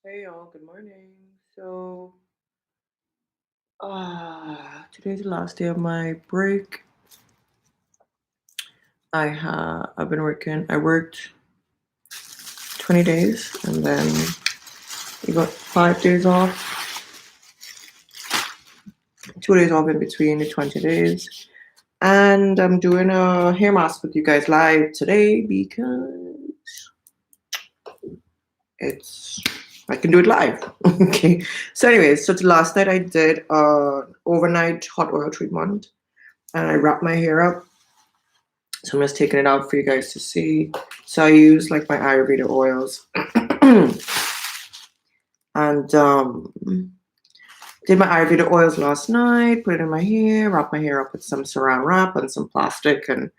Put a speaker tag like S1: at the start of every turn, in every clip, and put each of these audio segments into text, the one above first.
S1: Hey y'all, good morning. So, today's the last day of my break. I've been working. I worked 20 days and then we got 5 days off. 2 days off in between the 20 days. And I'm doing a hair mask with you guys live today because I can do it live. Okay. So anyways, so last night I did overnight hot oil treatment and I wrapped my hair up. So I'm just taking it out for you guys to see. So I use like my Ayurveda oils. And did my Ayurveda oils last night, put it in my hair, wrap my hair up with some saran wrap and some plastic, and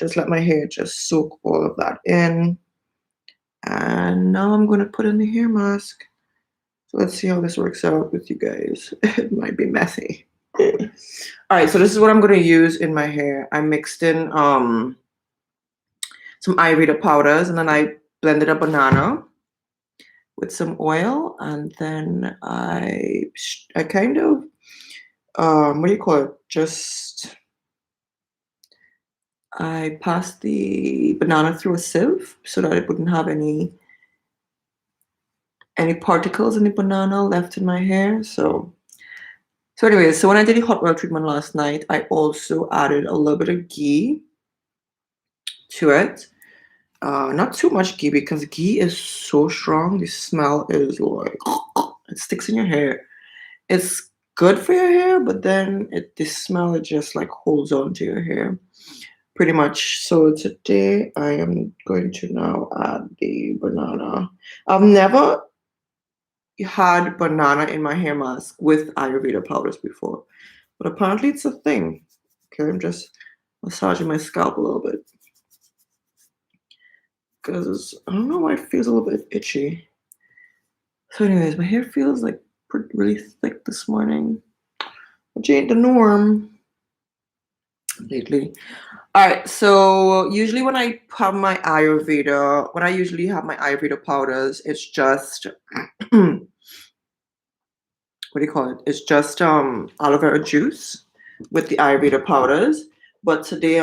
S1: just let my hair just soak all of that in. And now I'm going to put in the hair mask. So let's see how this works out with you guys. It might be messy. All right, so this is what I'm going to use in my hair. I mixed in some Ayurveda powders, and then I blended a banana with some oil, and then I kind of what do you call it? Just I passed the banana through a sieve so that it wouldn't have any particles in the banana left in my hair. So anyway, so when I did the hot oil treatment last night, I also added a little bit of ghee to it. Not too much ghee because ghee is so strong. The smell is like it sticks in your hair. It's good for your hair, but then the smell it just like holds on to your hair pretty much. So today I am going to now add the banana. I've never had banana in my hair mask with Ayurveda powders before, but apparently it's a thing. Okay, I'm just massaging my scalp a little bit because I don't know why it feels a little bit itchy. So anyways, my hair feels like really thick this morning, which ain't the norm lately. All right, so usually when I have my Ayurveda, when I usually have my Ayurveda powders, it's just what do you call it? It's just aloe vera juice with the Ayurveda powders. But today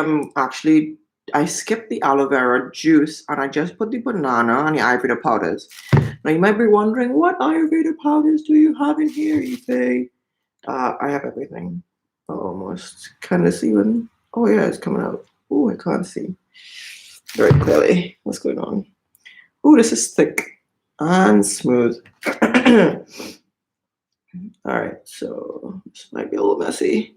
S1: I skipped the aloe vera juice and I just put the banana and the Ayurveda powders. Now you might be wondering, what Ayurveda powders do you have in here, Ife? I have everything. Almost kind of see when. Oh yeah, it's coming out. Oh, I can't see very clearly what's going on. Oh, this is thick and smooth. All right, so this might be a little messy.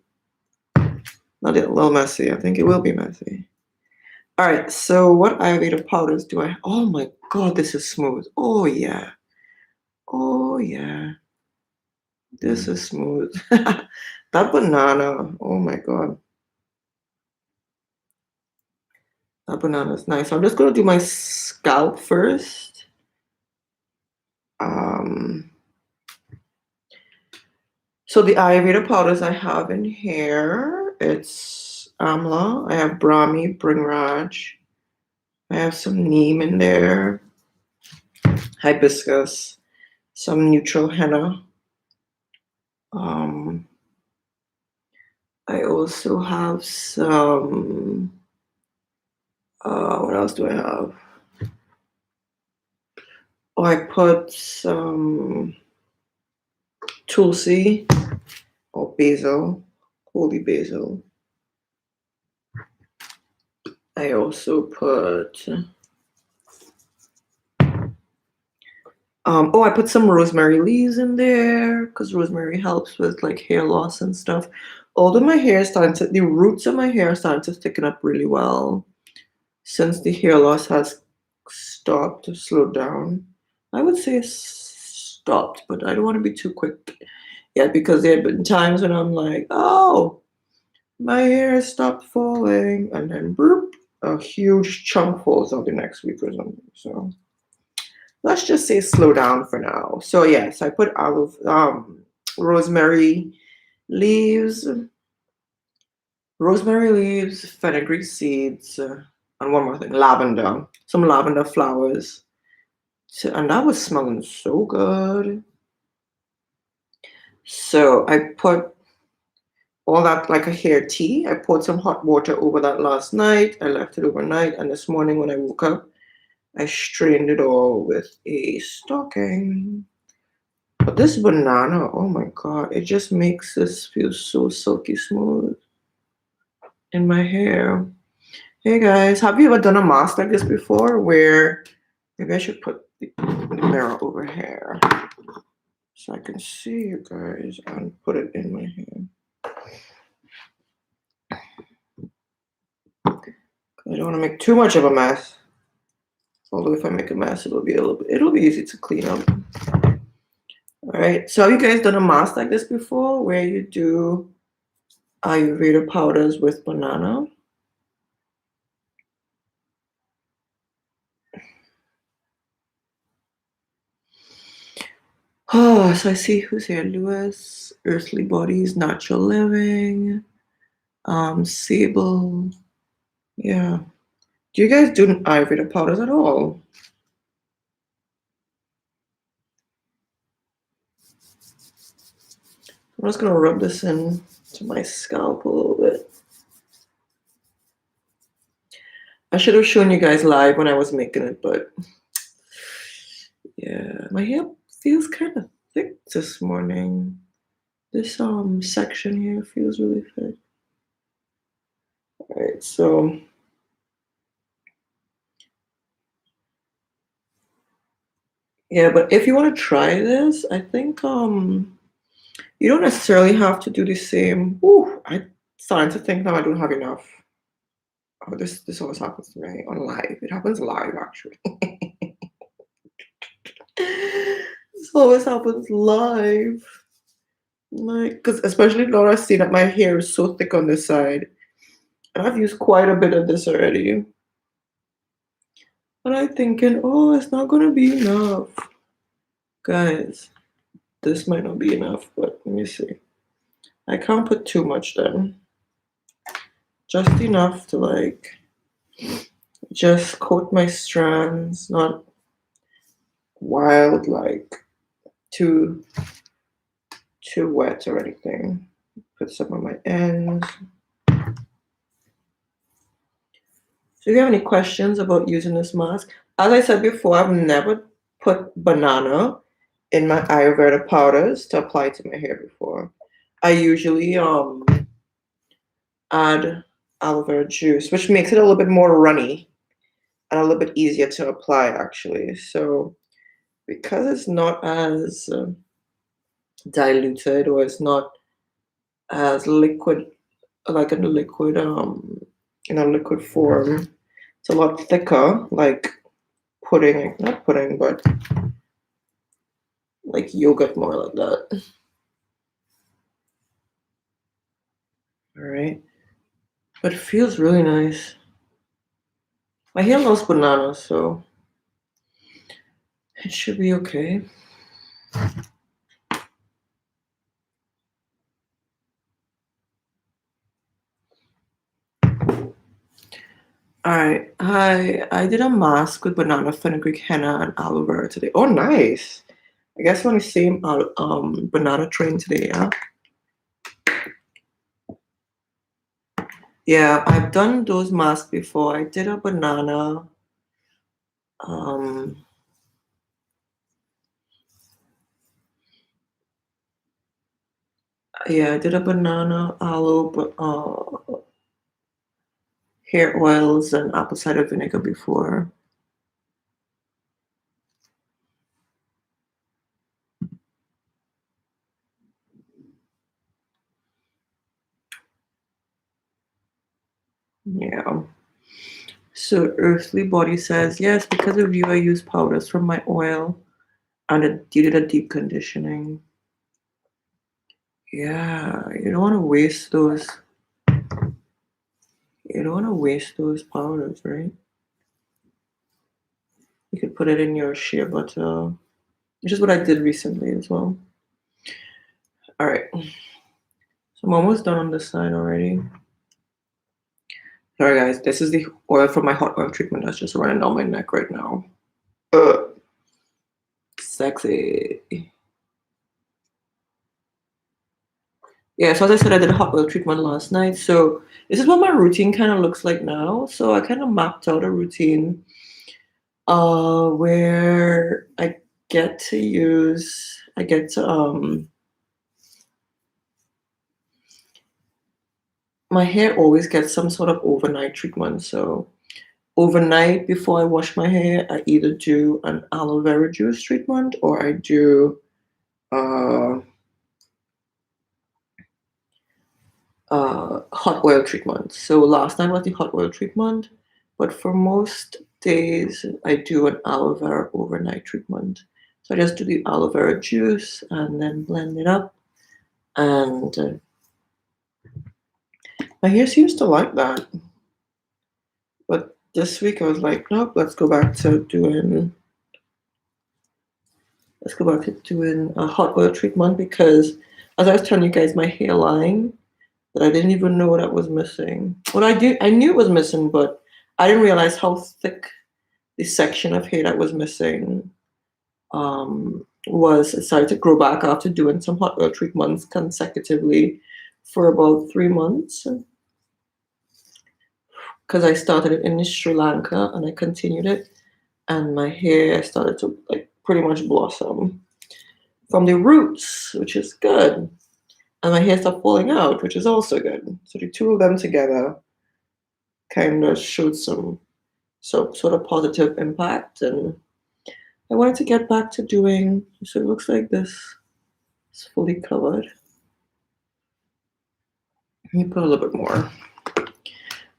S1: Not a little messy. I think it will be messy. All right, so what Ayurveda powders do I? Oh my God, this is smooth. Oh yeah. Oh yeah. This is smooth. That banana. Oh my God. That banana is nice. So I'm just going to do my scalp first. So the Ayurveda powders I have in here, it's Amla. I have Brahmi, Bringraj. I have some neem in there, hibiscus, some neutral henna. I also have some, what else do I have? Oh, I put some tulsi or basil, holy basil. I also put, I put some rosemary leaves in there because rosemary helps with like hair loss and stuff. Although my hair is the roots of my hair are starting to thicken up really well since the hair loss has stopped or slowed down. I would say stopped, but I don't want to be too quick yet because there have been times when I'm like, oh, my hair has stopped falling, and then boop, a huge chunk falls out the next week or something. So let's just say slow down for now. So yes, I put rosemary leaves, fenugreek seeds, and one more thing, lavender, some lavender flowers. So, and that was smelling so good. So I put all that like a hair tea. I poured some hot water over that last night. I left it overnight, and this morning when I woke up, I strained it all with a stocking. But this banana, oh my god, it just makes this feel so silky smooth in my hair. Hey guys, have you ever done a mask like this before? Where maybe I should put the mirror over here so I can see you guys and put it in my hair. I don't want to make too much of a mess. Although if I make a mess, it'll be easy to clean up. All right. So have you guys done a mask like this before, where you do Ayurveda powders with banana? Oh, so I see who's here. Lewis, Earthly Bodies, Natural Living, Sable. Yeah. Do you guys do Ayurveda powders at all? I'm just gonna rub this in to my scalp a little bit. I should have shown you guys live when I was making it, but yeah, my hair feels kind of thick this morning. This section here feels really thick. All right, so yeah, but if you want to try this, I think you don't necessarily have to do the same. Ooh, I'm starting to think now I don't have enough. Oh, this always happens to me on live. It happens live actually. This always happens live. Like, because especially now I see that my hair is so thick on this side. And I've used quite a bit of this already. And I'm thinking, oh, it's not gonna be enough. Guys, this might not be enough, but let me see. I can't put too much then. Just enough to like just coat my strands, not wild, like too wet or anything. Put some on my ends. So if you have any questions about using this mask, as I said before, I've never put banana in my Ayurveda powders to apply to my hair before. I usually add aloe vera juice, which makes it a little bit more runny and a little bit easier to apply actually. So because it's not as diluted or it's not as liquid, like in a liquid form, it's a lot thicker, like pudding, not pudding, but like yogurt, more like that. All right, but it feels really nice. My hair loves banana, so it should be okay. All right, I did a mask with banana, fenugreek, henna, and aloe vera today. Oh, nice. I guess we're on the same banana train today, yeah? Yeah, I've done those masks before. I did a banana. Yeah, I did a banana, aloe, hair oils, and apple cider vinegar before. Yeah. So Earthly Body says, yes, because of you, I use powders from my oil and you did a deep conditioning. Yeah, you don't want to waste those. You don't want to waste those powders, right? You could put it in your shea butter, which is what I did recently as well. All right. So I'm almost done on this side already. All right, guys, this is the oil from my hot oil treatment that's just running down my neck right now. Sexy. Yeah, so as I said, I did a hot oil treatment last night. So this is what my routine kind of looks like now. So I kind of mapped out a routine where I get to my hair always gets some sort of overnight treatment. So overnight before I wash my hair, I either do an aloe vera juice treatment or I do uh, hot oil treatment. So last night was the hot oil treatment, but for most days I do an aloe vera overnight treatment. So I just do the aloe vera juice and then blend it up, and my hair seems to like that. But this week I was like, nope, let's go back to doing a hot oil treatment because, as I was telling you guys, my hairline that I didn't even know that was missing. Well, I knew it was missing, but I didn't realize how thick the section of hair that was missing was. It started to grow back after doing some hot oil treatments consecutively for about 3 months. Because I started it in Sri Lanka and I continued it, and my hair started to like pretty much blossom from the roots, which is good. And my hair stopped falling out, which is also good. So the two of them together kind of showed some sort of positive impact. And I wanted to get back to doing, so it looks like this is fully covered. Let me put a little bit more.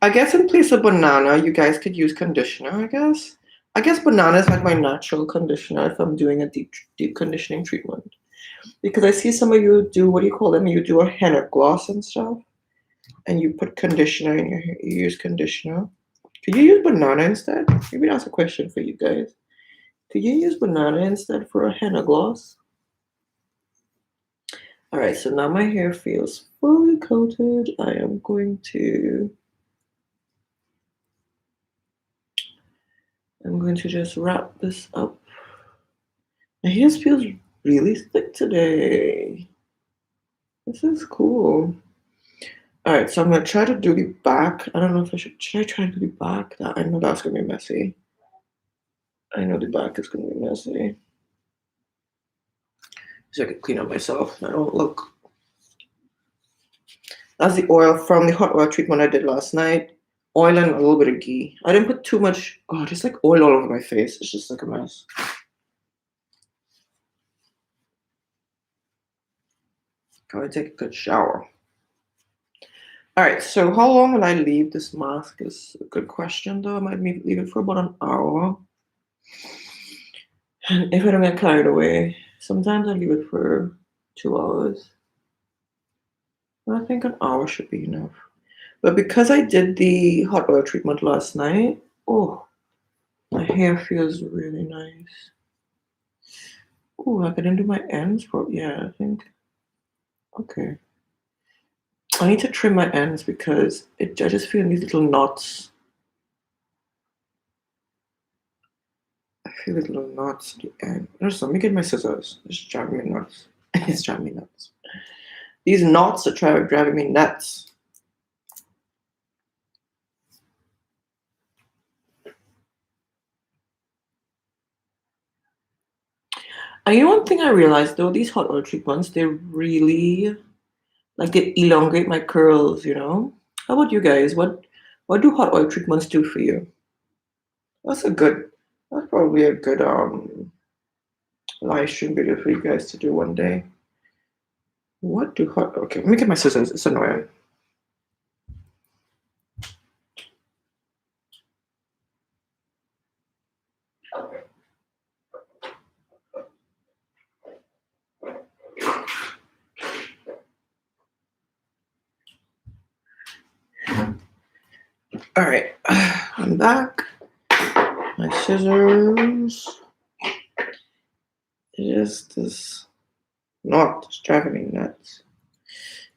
S1: I guess in place of banana, you guys could use conditioner, I guess. I guess banana is like my natural conditioner if I'm doing a deep conditioning treatment. Because I see some of you do, what do you call them? You do a henna gloss and stuff. And you put conditioner in your hair. You use conditioner. Could you use banana instead? Maybe that's a question for you guys. Could you use banana instead for a henna gloss? All right, so now my hair feels fully coated. I am going to just wrap this up. My hair feels really thick today. This is cool. All right, so I'm gonna try to do the back. I don't know if should I try to do the back? I know that's gonna be messy. I know the back is gonna be messy. So I can clean up myself. I don't look. That's the oil from the hot oil treatment I did last night. Oil and a little bit of ghee. I didn't put too much. Oh, just like oil all over my face. It's just like a mess. Gotta take a good shower. All right, so how long will I leave this mask is a good question, though. I might leave it for about an hour. And if I don't get carried away, sometimes I leave it for 2 hours. I think an hour should be enough. But because I did the hot oil treatment last night, oh, my hair feels really nice. Oh, I didn't do my ends. Yeah, I think. Okay. I need to trim my ends because I just feel these little knots. I feel little knots at the end. Let me get my scissors. It's driving me nuts. It's driving me nuts. These knots are driving me nuts. And you know one thing I realized though, these hot oil treatments, they really they elongate my curls, you know? How about you guys? What do hot oil treatments do for you? That's probably a good live stream video for you guys to do one day. Okay, let me get my scissors. It's annoying. All right, I'm back. My scissors. It is this knot that's driving me nuts.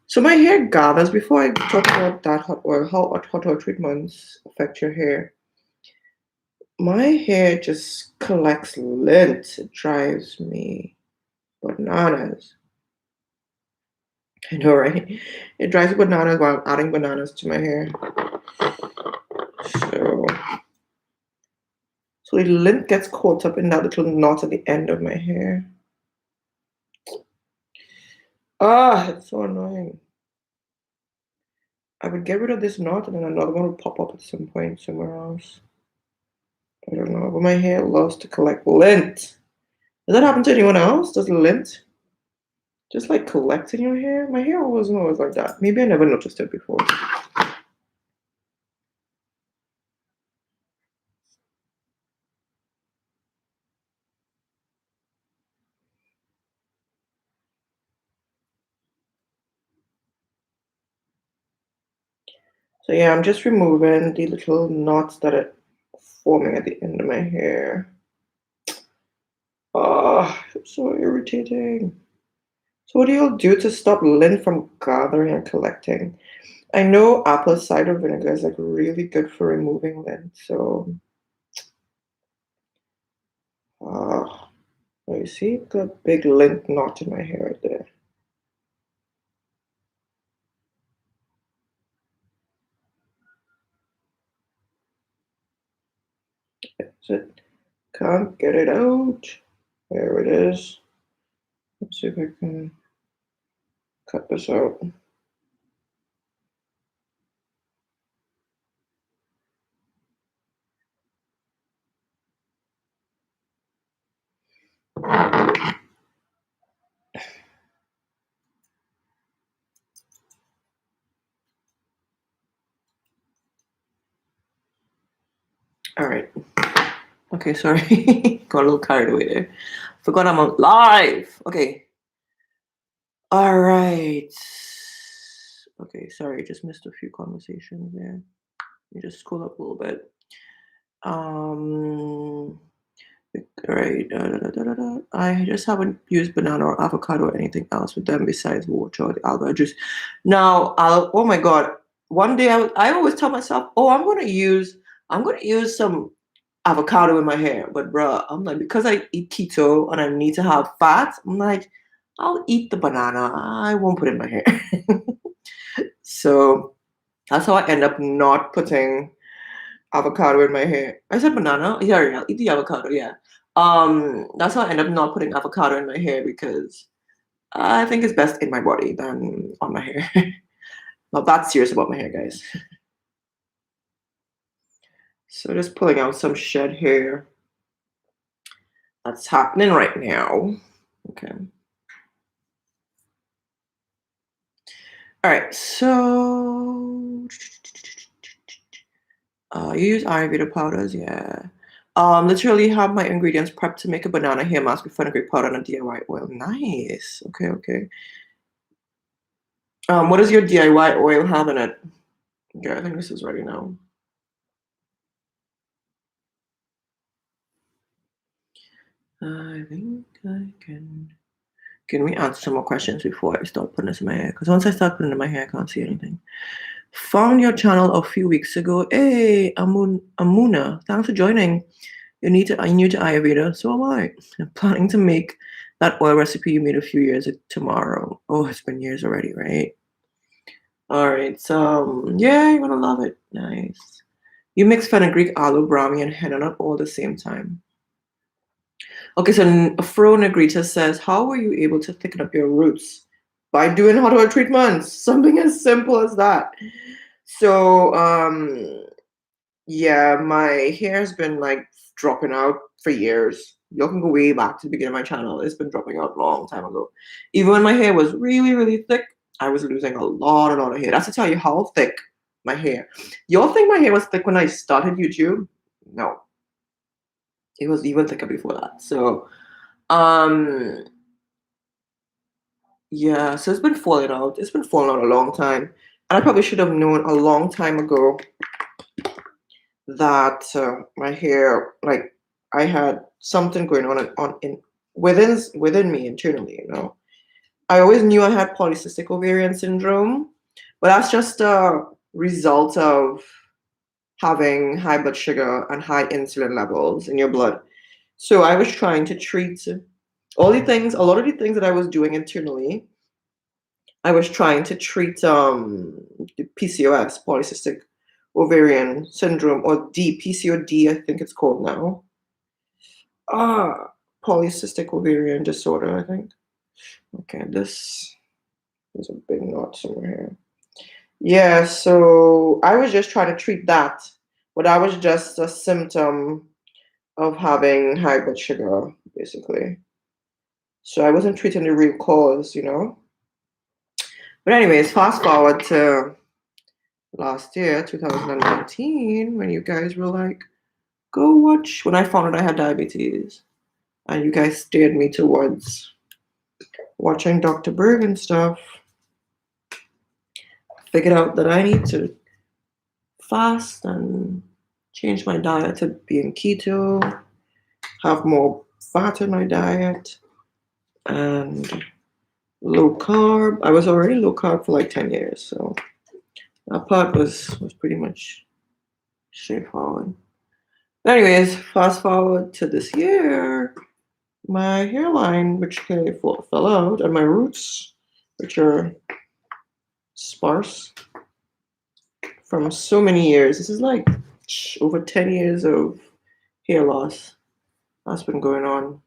S1: So my hair gathers. Before I talk about that hot oil, how hot oil treatments affect your hair. My hair just collects lint. It drives me bananas. I know, right? It drives me bananas while I'm adding bananas to my hair. So, so the lint gets caught up in that little knot at the end of my hair. Ah, it's so annoying. I would get rid of this knot and then another one would pop up at some point somewhere else. I don't know, but my hair loves to collect lint. Does that happen to anyone else? Does lint just like collect in your hair? My hair wasn't always like that. Maybe I never noticed it before. So yeah, I'm just removing the little knots that are forming at the end of my hair. Oh, it's so irritating. So what do you do to stop lint from gathering and collecting? I know apple cider vinegar is like really good for removing lint. So, oh, you see, got a big lint knot in my hair right there. That's it. Can't get it out. There it is. Let's see if I can cut this out. All right. Okay, sorry. Got a little carried away there. Forgot I'm on live. Okay. All right. Okay, sorry, just missed a few conversations there. Let me just scroll up a little bit. Um, all right. I just haven't used banana or avocado or anything else with them besides water or the alga juice. Now, oh my God. One day I always tell myself, oh, I'm gonna use some avocado in my hair. But bruh, I'm like, because I eat keto and I need to have fat, I'm like, I'll eat the banana. I won't put it in my hair. So that's how I end up not putting avocado in my hair. I said banana. Yeah, I'll eat the avocado. Yeah. That's how I end up not putting avocado in my hair because I think it's best in my body than on my hair. Not that serious about my hair, guys. So just pulling out some shed hair. That's happening right now. Okay. All right. So you use Ayurveda powders, yeah. Literally have my ingredients prepped to make a banana hair mask with fenugreek powder and a DIY oil. Nice. Okay, okay. What does your DIY oil have in it? Yeah, I think this is ready now. I think I can. Can we answer some more questions before I start putting this in my hair? Because once I start putting it in my hair, I can't see anything. Found your channel a few weeks ago. Hey, Amuna, thanks for joining. I'm new to Ayurveda, so am I. I'm planning to make that oil recipe you made a few years tomorrow. Oh, it's been years already, right? All right, so yeah, you're gonna love it. Nice. You mix fenugreek, aloe, brahmi, and henna not all at the same time. Okay, so Afro Negrita says, how were you able to thicken up your roots? By doing hot oil treatments. Something as simple as that. So, yeah, my hair has been like dropping out for years. You can go way back to the beginning of my channel. It's been dropping out a long time ago. Even when my hair was really, really thick, I was losing a lot of hair. That's to tell you how thick my hair. Y'all think my hair was thick when I started YouTube? No. It was even thicker before that. So, um, yeah, so it's been falling out. It's been falling out a long time. And I probably should have known a long time ago that my hair, like I had something going on within me internally. I always knew I had polycystic ovarian syndrome, but that's just a result of having high blood sugar and high insulin levels in your blood. So I was trying to treat all the things, a lot of the things that I was doing internally. I was trying to treat the PCOS, polycystic ovarian syndrome, or PCOD, I think it's called now. Polycystic ovarian disorder, I think. Okay, this is a big knot somewhere here. Yeah, so I was just trying to treat that, but that was just a symptom of having high blood sugar, basically. So I wasn't treating the real cause, you know? But anyways, fast forward to last year, 2019, when you guys were like, go watch, when I found out I had diabetes, and you guys steered me towards watching Dr. Berg and stuff. I figured out that I need to fast and change my diet to being keto, have more fat in my diet, and low carb. I was already low carb for like 10 years, so that part was pretty much straightforward. But anyways, fast forward to this year, my hairline, which clearly fell out, and my roots, which are sparse from so many years. This is like over 10 years of hair loss that's been going on.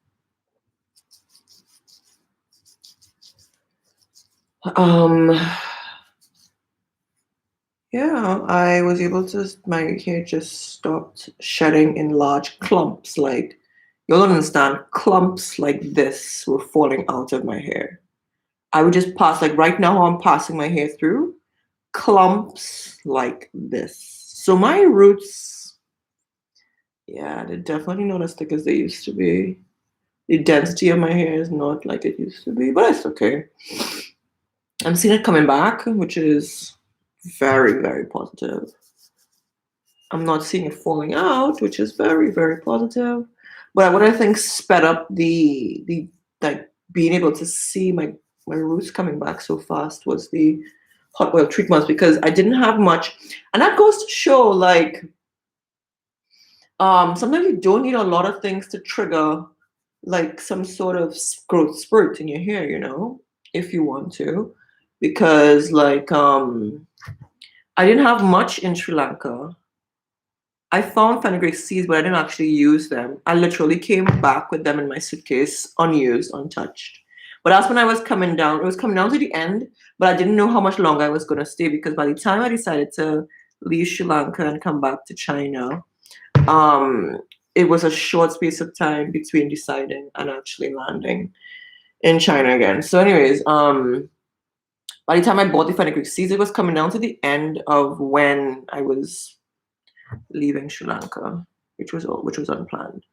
S1: Yeah, I was able to, my hair just stopped shedding in large clumps. Like, you'll understand, clumps like this were falling out of my hair. I would just pass, like right now, how I'm passing my hair through, clumps like this. So my roots, yeah, they're definitely not as thick as they used to be. The density of my hair is not like it used to be, but it's okay. I'm seeing it coming back, which is very, very positive. I'm not seeing it falling out, which is very, very positive. But what I think sped up the like being able to see my roots coming back so fast was the hot oil treatments, because I didn't have much. And that goes to show, like, sometimes you don't need a lot of things to trigger like some sort of growth spurt in your hair, you know, if you want to. Because like I didn't have much in Sri Lanka. I found fenugreek seeds, but I didn't actually use them. I literally came back with them in my suitcase, unused, untouched. But that's when I was coming down. It was coming down to the end, but I didn't know how much longer I was going to stay, because by the time I decided to leave Sri Lanka and come back to China, it was a short space of time between deciding and actually landing in China again. So, anyways, by the time I bought the fenugreek seeds, it was coming down to the end of when I was leaving Sri Lanka, which was unplanned.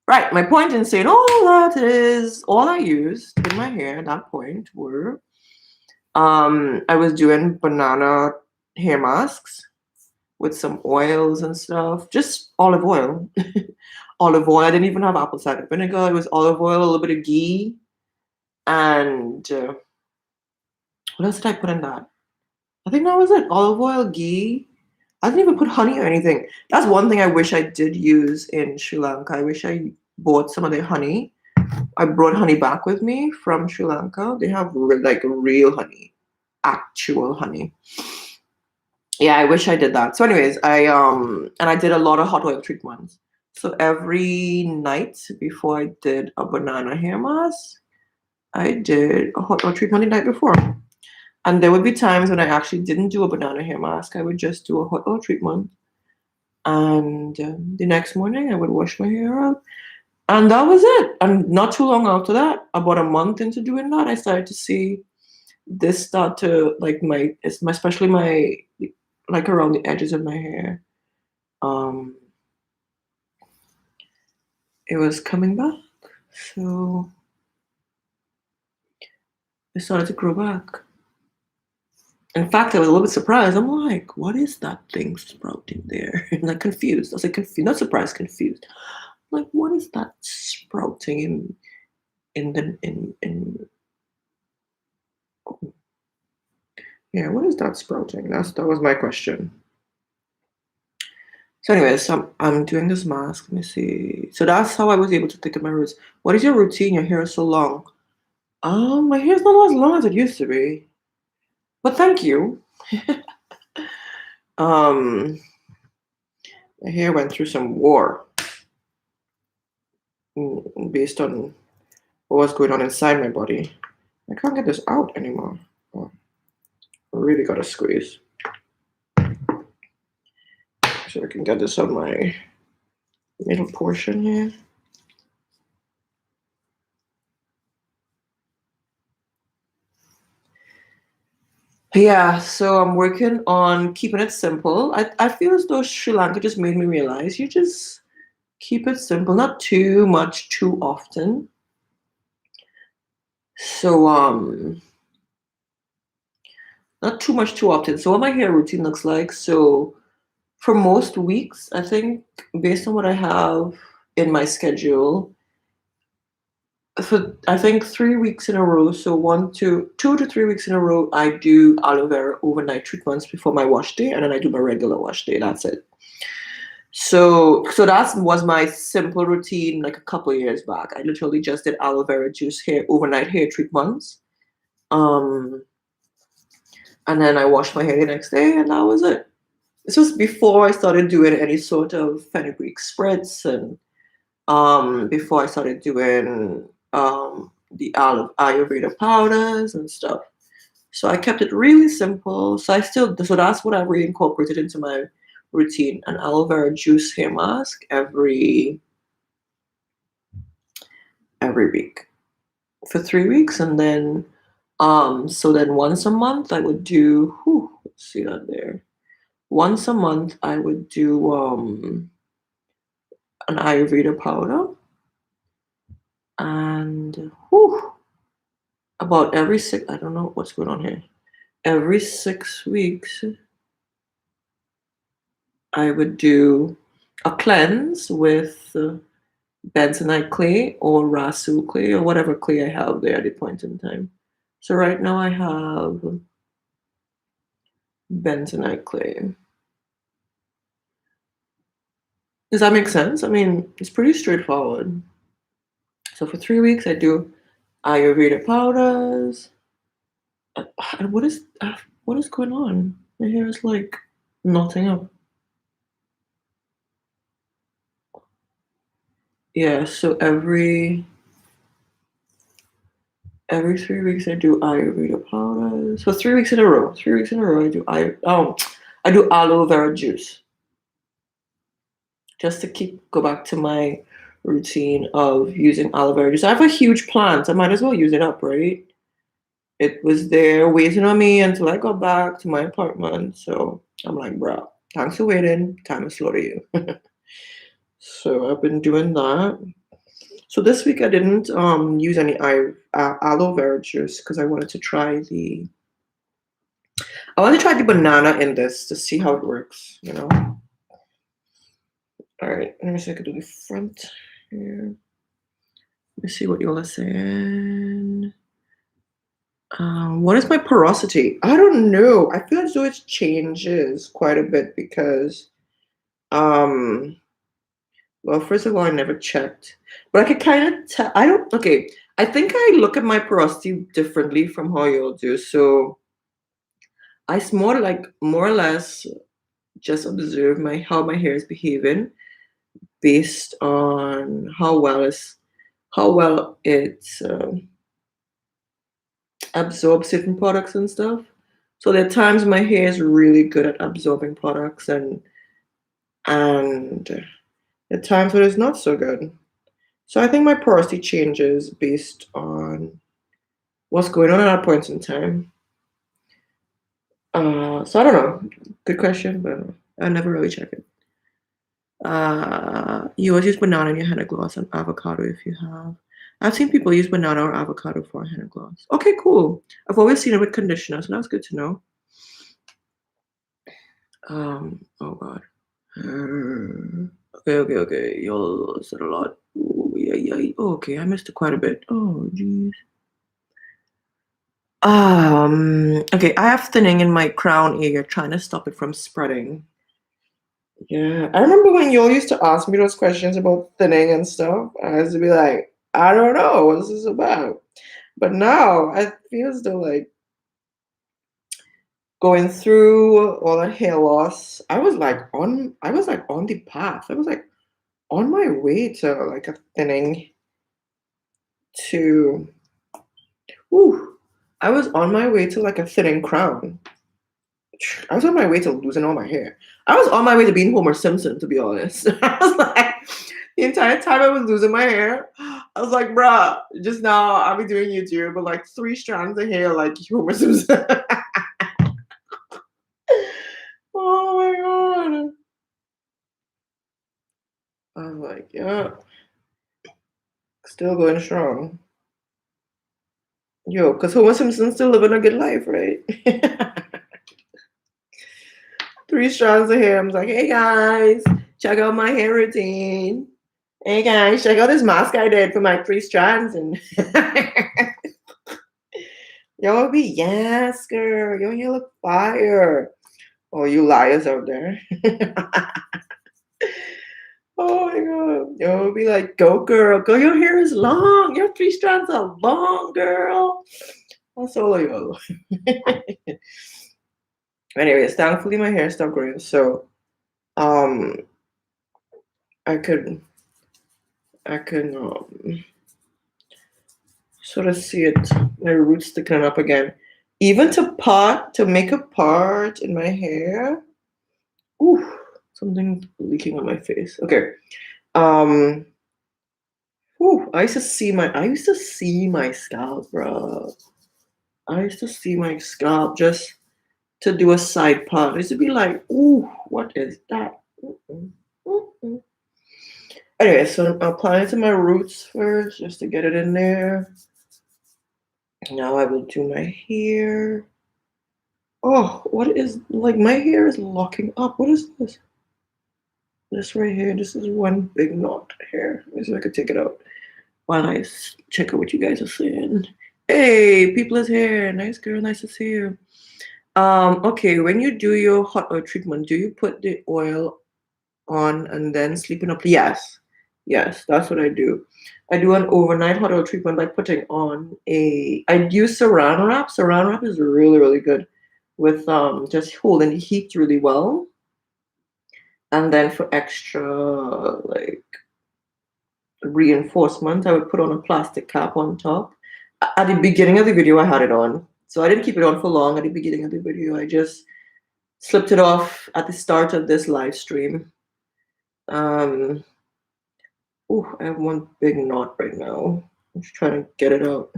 S1: Right. My point in saying all that is all I used in my hair at that point were I was doing banana hair masks with some oils and stuff, just olive oil. Olive oil. I didn't even have apple cider vinegar. It was olive oil, a little bit of ghee, and what else did I put in that? I think that was it. Olive oil, ghee. I didn't even put honey or anything. That's one thing I wish I did use in Sri Lanka. I wish I bought some of their honey. I brought honey back with me from Sri Lanka. They have like real honey, actual honey. Yeah, I wish I did that. So, anyways, and I did a lot of hot oil treatments. So every night before I did a banana hair mask, I did a hot oil treatment the night before. And there would be times when I actually didn't do a banana hair mask. I would just do a hot oil treatment. And the next morning, I would wash my hair out. And that was it. And not too long after that, about a month into doing that, I started to see this start to, like, especially my, like around the edges of my hair. It was coming back. So it started to grow back. In fact, I was a little bit surprised. I'm like, what is that thing sprouting there? And I'm confused. I was like, confused, not surprised, confused. I'm like, what is that sprouting in yeah, what is that sprouting? That was my question. So anyways, I'm doing this mask. Let me see. So that's how I was able to think of my roots. What is your routine? Your hair is so long. My hair's not as long as it used to be. But thank you. Um, my hair went through some war based on what was going on inside my body. I can't get this out anymore. Oh, I really gotta squeeze. So I can get this on my middle portion here. Yeah, so I'm working on keeping it simple. I feel as though Sri Lanka just made me realize you just keep it simple, not too much, too often. So not too much, too often. So what my hair routine looks like. So for most weeks, I think based on what I have in my schedule, for I think 3 weeks in a row, so 2 to 3 weeks in a row, I do aloe vera overnight treatments before my wash day, and then I do my regular wash day. That's it. So that was my simple routine like a couple of years back. I literally just did aloe vera juice hair overnight hair treatments. Um, and then I washed my hair the next day, and that was it. This was before I started doing any sort of fenugreek spritz, and before I started doing the Ayurveda powders and stuff. So I kept it really simple. So that's what I reincorporated into my routine: an aloe vera juice hair mask every week for 3 weeks, and then so then once a month I would do. Let's see that there. Once a month I would do an Ayurveda powder, and about every six. I don't know what's going on here. Every 6 weeks, I would do a cleanse with bentonite clay or rasu clay or whatever clay I have there at the point in time. So right now I have bentonite clay. Does that make sense? I mean, it's pretty straightforward. So for 3 weeks, I do Ayurveda powders. And what is going on? My hair is like knotting up. Yeah. So every 3 weeks I do Ayurveda powders. So 3 weeks in a row. 3 weeks in a row I do aloe vera juice. Just to go back to my routine of using aloe vera juice. I have a huge plant. I might as well use it up, right? It was there waiting on me until I got back to my apartment. So I'm like, bro, thanks for waiting. Time to slaughter you. So I've been doing that. So this week I didn't use any aloe vera juice because I want to try the banana in this to see how it works, you know. All right, let me see if I can do the front here. Let me see what y'all are saying. What is my porosity? I don't know. I feel as though it changes quite a bit because, well, first of all, I never checked, but I could kind of tell. I don't. Okay, I think I look at my porosity differently from how y'all do. So more or less just observe how my hair is behaving based on how well it absorbs certain products and stuff. So there are times my hair is really good at absorbing products, and there are times when it's not so good. So I think my porosity changes based on what's going on at that point in time. So I don't know. Good question, but I never really check it. You always use banana in your henna gloss and avocado if you have. I've seen people use banana or avocado for a henna gloss. Okay, cool. I've always seen it with conditioner, so that's good to know. Oh god. Okay. Y'all said a lot. Ooh, yeah. Oh, okay, I missed it quite a bit. Oh, jeez. Okay, I have thinning in my crown area, trying to stop it from spreading. Yeah, I remember when y'all used to ask me those questions about thinning and stuff. I used to be like, I don't know what this is about. But now I feel as though like going through all that hair loss, I was like on the path. I was like on my way to like a thinning to whew, I was on my way to like a thinning crown. I was on my way to losing all my hair. I was on my way to being Homer Simpson, to be honest. I was like, the entire time I was losing my hair, I was like, bruh, just now I'll be doing YouTube, but like 3 strands of hair like Homer Simpson. Oh my god. I was like, yeah, still going strong. Yo, because Homer Simpson's still living a good life, right? 3 strands of hair. I was like, hey guys, check out my hair routine. Hey guys, check out this mask I did for my 3 strands. And y'all be, yes, girl, your hair look fire. Oh, you liars out there. Oh my god. Y'all be like, go girl, go, your hair is long. Your 3 strands are long, girl. That's all of y'all. Anyways, thankfully my hair stopped growing, so um I could sort of see it, my roots sticking up again. Even to make a part in my hair. Ooh, something leaking on my face. Okay. Um ooh, I used to see my scalp, bro. I used to see my scalp just to do a side part. I used to be like, ooh, what is that? Mm-mm, mm-mm. Anyway, so I'm applying it to my roots first just to get it in there. Now I will do my hair. Oh, what is, like, my hair is locking up. What is this? This right here. This is one big knot here. Let me see if I can take it out while I check out what you guys are saying. Hey, people is here. Nice girl. Nice to see you. Okay, when you do your hot oil treatment, do you put the oil on and then sleeping up? Yes. Yes, that's what I do. I do an overnight hot oil treatment by putting on I use saran wrap. Saran wrap is really, really good with just holding the heat really well. And then for extra like reinforcement, I would put on a plastic cap on top. At the beginning of the video, I had it on. So I didn't keep it on for long. At the beginning of the video, I just slipped it off at the start of this live stream. Oh, I have one big knot right now. I'm just trying to get it out.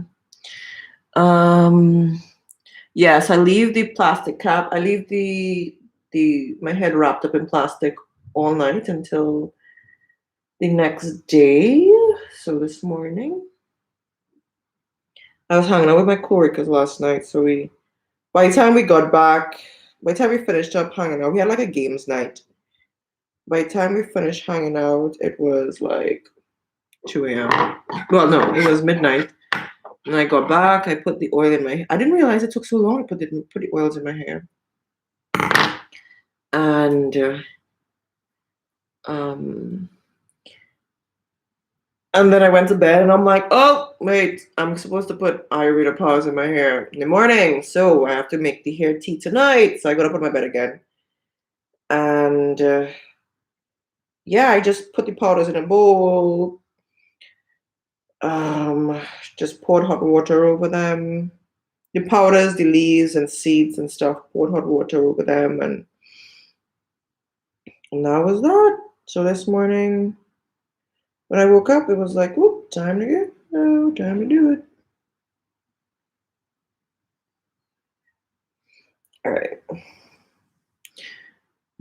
S1: Yes, I leave the plastic cap. I leave my head wrapped up in plastic all night until the next day. So this morning, I was hanging out with my coworkers last night. So by the time we got back, by the time we finished up hanging out, we had like a games night. By the time we finished hanging out, it was like 2 a.m. Well, no, it was midnight. And I got back, I put the oil in my hair. I didn't realize it took so long to put the oils in my hair. And and then I went to bed and I'm like, oh, wait, I'm supposed to put Ayurveda powders in my hair in the morning. So I have to make the hair tea tonight. So I got up on my bed again. And yeah, I just put the powders in a bowl. Just poured hot water over them. The powders, the leaves and seeds and stuff, poured hot water over them, and that was that. So this morning, when I woke up, it was like, whoop, time to get, no, time to do it. All right.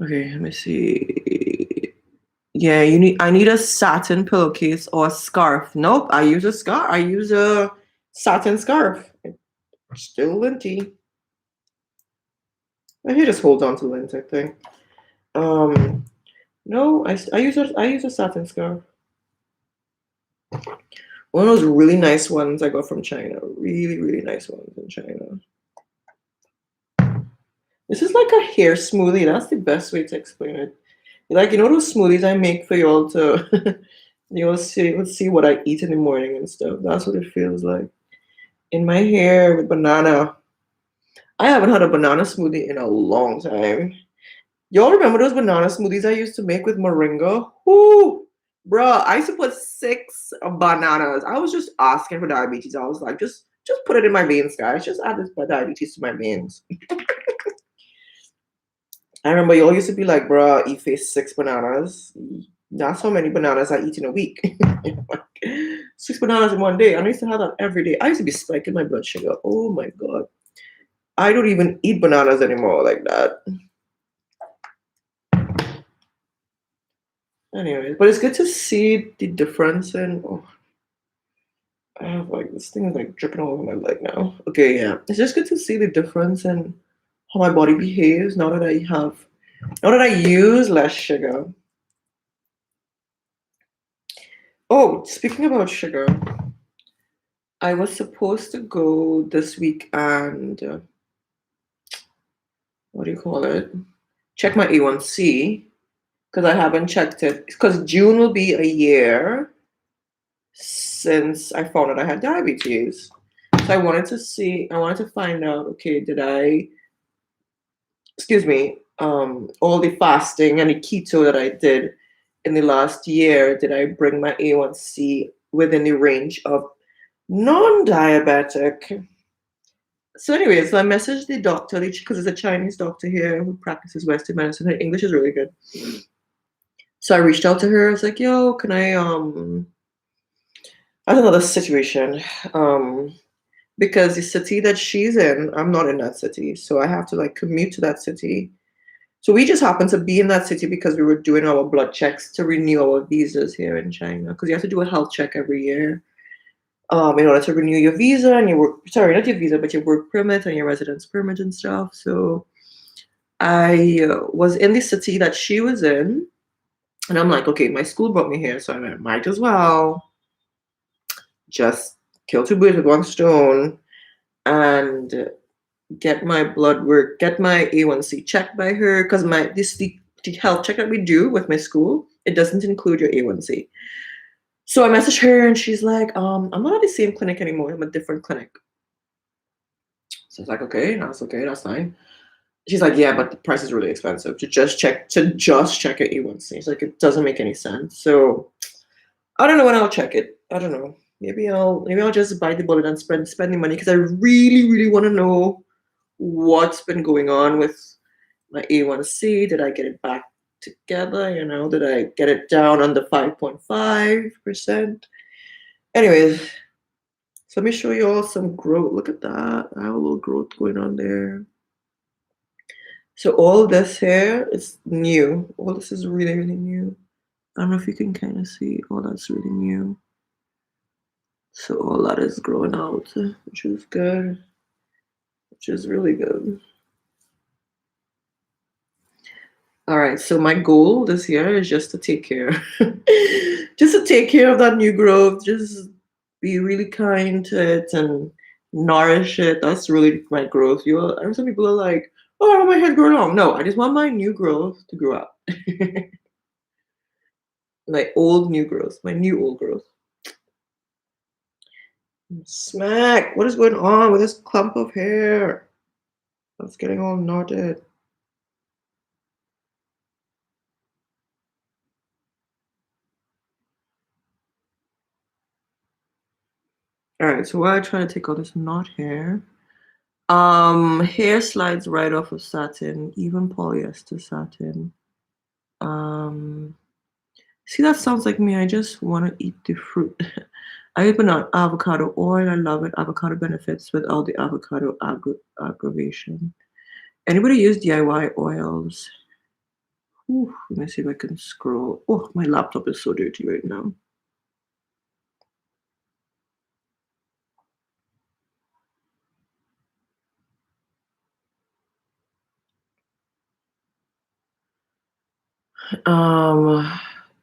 S1: Okay, let me see. Yeah, I need a satin pillowcase or a scarf. Nope, I use a scarf. I use a satin scarf. It's still linty. My hair just holds on to lint, I think. No, I use a satin scarf. One of those really nice ones I got from China. Really, really nice ones in China. This is like a hair smoothie. That's the best way to explain it. Like, those smoothies I make for y'all to, let's see what I eat in the morning and stuff. That's what it feels like. In my hair with banana. I haven't had a banana smoothie in a long time. Y'all remember those banana smoothies I used to make with moringa? Whoo! Bruh, I used to put 6 bananas. I was just asking for diabetes. I was like, just put it in my veins, guys. Just add this diabetes to my veins. I remember y'all used to be like, bruh, eat face 6 bananas. That's how many bananas I eat in a week. 6 bananas in one day. And I used to have that every day. I used to be spiking my blood sugar. Oh my God. I don't even eat bananas anymore like that. Anyways, but it's good to see the difference in. Oh, I have like this thing is like dripping all over my leg now. Okay, yeah. It's just good to see the difference in how my body behaves now that I use less sugar. Oh, speaking about sugar, I was supposed to go this week and what do you call it? Check my A1C because I haven't checked it. Because June will be a year since I found out I had diabetes. So I wanted to find out, okay, excuse me, all the fasting and the keto that I did in the last year, did I bring my A1C within the range of non-diabetic? So anyways, so I messaged the doctor, because it's a Chinese doctor here who practices Western medicine. Her English is really good. So I reached out to her. I was like, yo, can I that's another situation. Because the city that she's in, I'm not in that city. So I have to like commute to that city. So we just happened to be in that city because we were doing our blood checks to renew our visas here in China. Because you have to do a health check every year in order to renew your visa and your work, sorry, not your visa, but your work permit and your residence permit and stuff. So I was in the city that she was in. And I'm like, okay, my school brought me here. So I might as well just kill 2 birds with 1 stone and get my blood work, get my A1C checked by her, because the health check that we do with my school, it doesn't include your A1C. So I messaged her and she's like, I'm not at the same clinic anymore. I'm at a different clinic. So it's like, okay, that's fine. She's like, yeah, but the price is really expensive to just check your A1C. It's like it doesn't make any sense. So I don't know when I'll check it. I don't know. Maybe I'll just bite the bullet and spend the money because I really, really want to know what's been going on with my A1C. Did I get it back together? Did I get it down under 5.5%? Anyways, so let me show you all some growth. Look at that. I have a little growth going on there. So all this here is new. All this is really, really new. I don't know if you can kind of see. All that's really new. So all that is growing out, which is good. Which is really good. All right, so my goal this year is just to take care. Just to take care of that new growth, just be really kind to it and nourish it. That's really my growth. Some people are like, oh, I want my head grow long. No, I just want my new growth to grow up. My old new growth, my new old growth. Smack! What is going on with this clump of hair? That's getting all knotted. All right, so while I try to take all this knot hair, hair slides right off of satin, even polyester satin. See, that sounds like me. I just want to eat the fruit. I even on avocado oil. I love it. Avocado benefits without the avocado aggravation. Anybody use DIY oils? Ooh, let me see if I can scroll. Oh, my laptop is so dirty right now.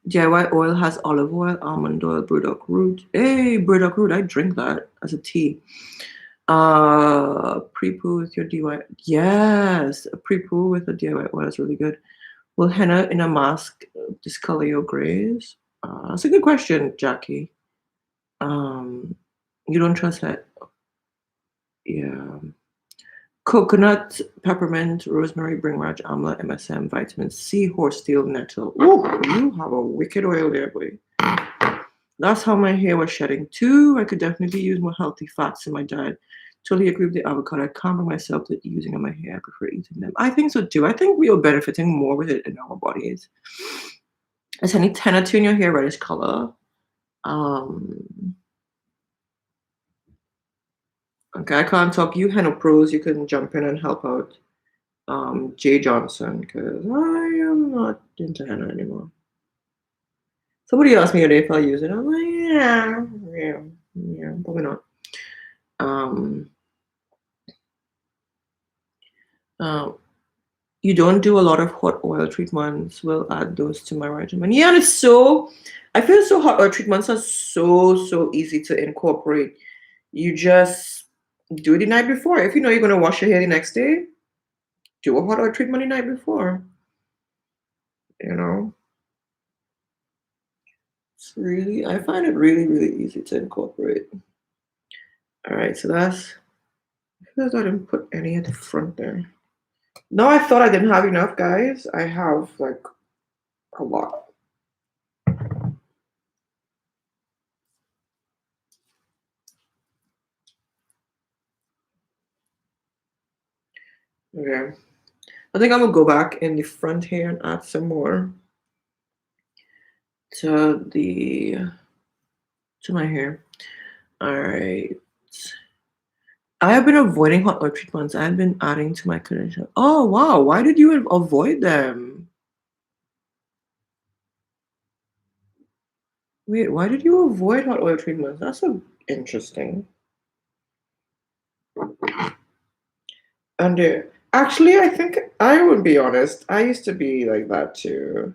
S1: DIY oil has olive oil, almond oil, burdock root. Hey, burdock root, I drink that as a tea. Pre-poo with your DIY. Yes, pre-poo with a DIY oil is really good. Will henna in a mask discolor your grays? That's a good question, Jackie. Um, you don't trust that? Yeah. Coconut, peppermint, rosemary, bringraj, amla, MSM, vitamin C, horsetail, nettle. Ooh, you have a wicked oil there, boy. That's how my hair was shedding too. I could definitely use more healthy fats in my diet. Totally agree with the avocado. I can't bring myself to using on my hair. I prefer eating them. I think so too. I think we are benefiting more with it in our bodies. Is any 10 or 2 in your hair reddish color? Um, okay, I can't talk. You Henna Pros, you can jump in and help out Jay Johnson because I am not into henna anymore. Somebody asked me today if I use it. I'm like, yeah, probably not. Um, uh, you don't do a lot of hot oil treatments. We'll add those to my regimen. Yeah, and it's so. I feel so hot oil treatments are so easy to incorporate. You just do it the night before. If you know you're gonna wash your hair the next day, do a hot oil treatment the night before. You know, it's really. I find it really easy to incorporate. All right, so that's. I feel like I didn't put any at the front there. No, I thought I didn't have enough, guys. I have like a lot. Okay. I think I'm gonna go back in the front here and add some more to my hair. All right. I have been avoiding hot oil treatments. I've been adding to my conditioner. Oh wow! Why did you avoid them? Wait, why did you avoid hot oil treatments? That's so interesting. And actually, I think I would be honest. I used to be like that too.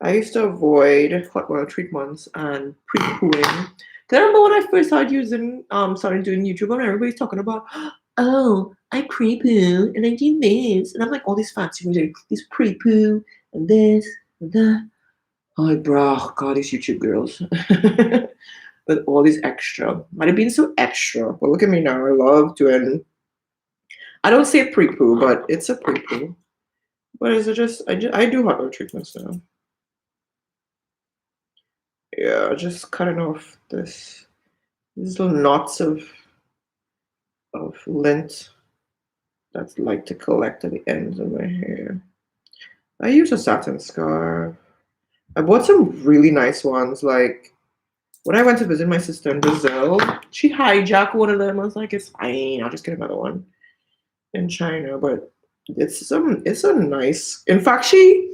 S1: I used to avoid hot oil treatments and pre-pooing. Cause I remember when I first started doing YouTube, and everybody's talking about, oh, I pre-poo and I do this, and I'm like all these fancy things, like this pre-poo and this and that. I'm like, bro, God, these YouTube girls. With all these extra. Might have been so extra. But look at me now. I love doing, I don't say pre-poo, but it's a pre-poo. But is it I do hot oil treatments now. Yeah, just cutting off these little knots of lint that's like to collect at the ends of my hair. I use a satin scarf. I bought some really nice ones. Like when I went to visit my sister in Brazil, she hijacked one of them. I was like, it's fine. I'll just get another one in China. But it's a nice. In fact, she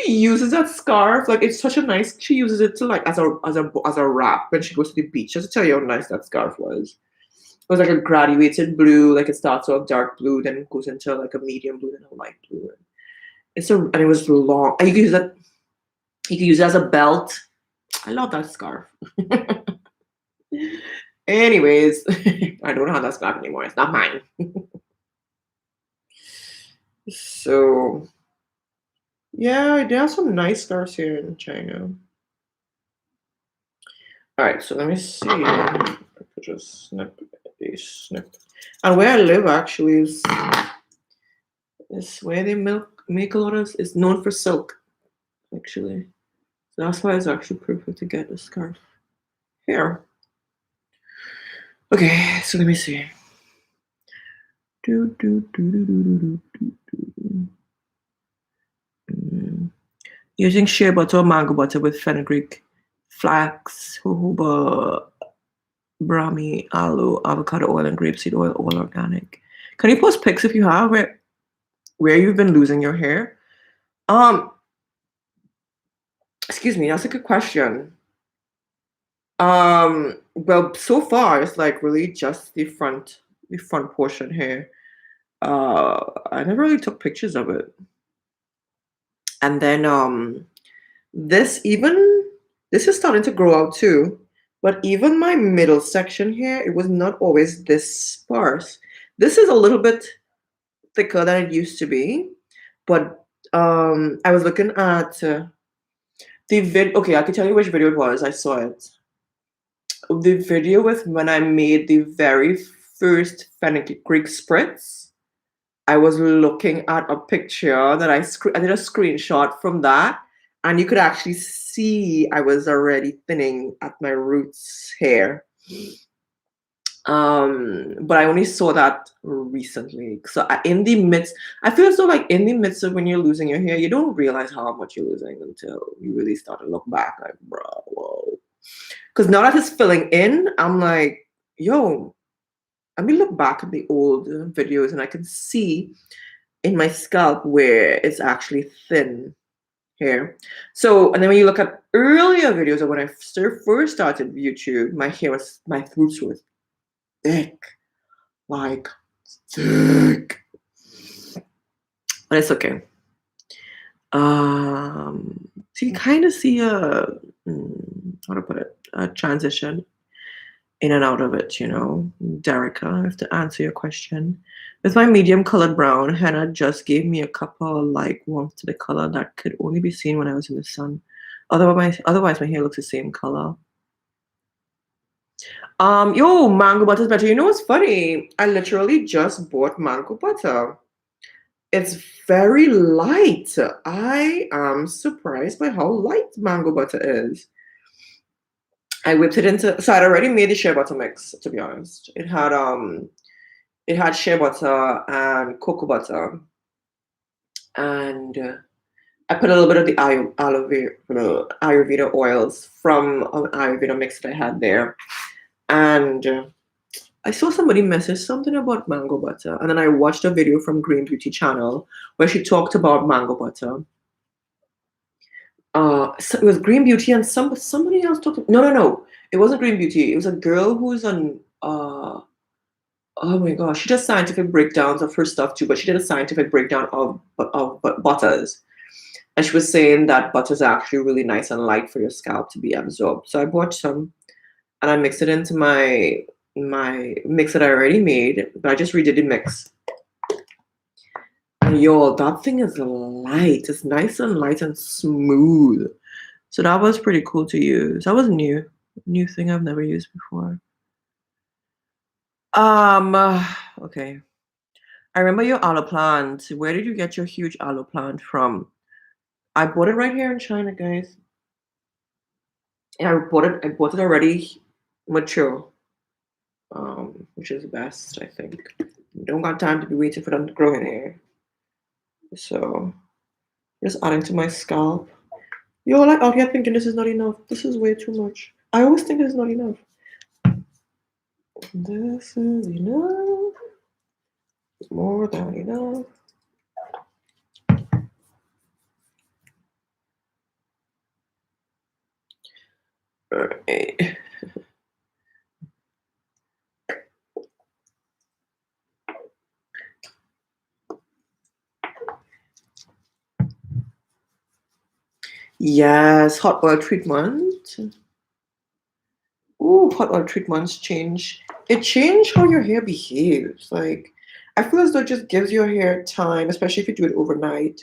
S1: uses that scarf like it's such a nice. She uses it to like as a wrap when she goes to the beach. Just to tell you how nice that scarf was. It was like a graduated blue, like it starts off dark blue, then it goes into like a medium blue, then a light blue. And it was long. You can use that. You can use it as a belt. I love that scarf. Anyways, I don't have that scarf anymore. It's not mine. So yeah, there are some nice scarves here in China. All right, so let me see. I could just snip a snip. And where I live actually is where they make a lot of. It's known for silk, actually. So that's why it's actually perfect to get a scarf here. Okay, so let me see. Using shea butter or mango butter with fenugreek, flax, jojoba, brahmi, aloe, avocado oil, and grapeseed oil, all organic. Can you post pics if you have where you've been losing your hair? Excuse me, that's a good question. Well, so far it's like really just the front portion here. I never really took pictures of it. And then this even this is starting to grow out too. But even my middle section here, it was not always this sparse. This is a little bit thicker than it used to be, but I was looking at the okay, I can tell you which video it was. I saw it. The video with when I made the very first fenugreek spritz. I was looking at a picture that I did a screenshot from that, and you could actually see I was already thinning at my roots hair. But I only saw that recently. So in the midst, I feel so like in the midst of when you're losing your hair, you don't realize how much you're losing until you really start to look back like, bro, whoa. Because now that it's filling in, I'm like, yo, let me look back at the old videos and I can see in my scalp where it's actually thin hair. So, and then when you look at earlier videos of when I first started YouTube, my roots were thick, like thick. But it's okay. So you kind of see how to put it, a transition in and out of it, Derica, I have to answer your question. With my medium colored brown, henna just gave me a couple like warmth to the color that could only be seen when I was in the sun. Otherwise my hair looks the same color. Yo, mango butter is better. You know what's funny? I literally just bought mango butter. It's very light. I am surprised by how light mango butter is. I whipped it into, so I'd already made the shea butter mix, to be honest. It had shea butter and cocoa butter. And I put a little bit of the Ayurveda oils from an Ayurveda mix that I had there. And I saw somebody message something about mango butter. And then I watched a video from Green Beauty channel where she talked about mango butter. So it was Green Beauty and somebody else talked. No. It wasn't Green Beauty. It was a girl who's on. Oh my gosh, she does scientific breakdowns of her stuff too. But she did a scientific breakdown of butters, and she was saying that butters are actually really nice and light for your scalp to be absorbed. So I bought some, and I mixed it into my mix that I already made. But I just redid the mix. And y'all, that thing is light. It's nice and light and smooth. So that was pretty cool to use. That was new thing I've never used before. Okay. I remember your aloe plant. Where did you get your huge aloe plant from? I bought it right here in China, guys. And I bought it already mature. Which is best, I think. Don't got time to be waiting for them to grow in here. So just adding to my scalp. You're like out here thinking this is not enough. This is way too much. I always think it's not enough. This is enough. More than enough. Alright. Yes, hot oil treatment. Ooh, hot oil treatments change. It changed how your hair behaves. Like, I feel as though it just gives your hair time, especially if you do it overnight.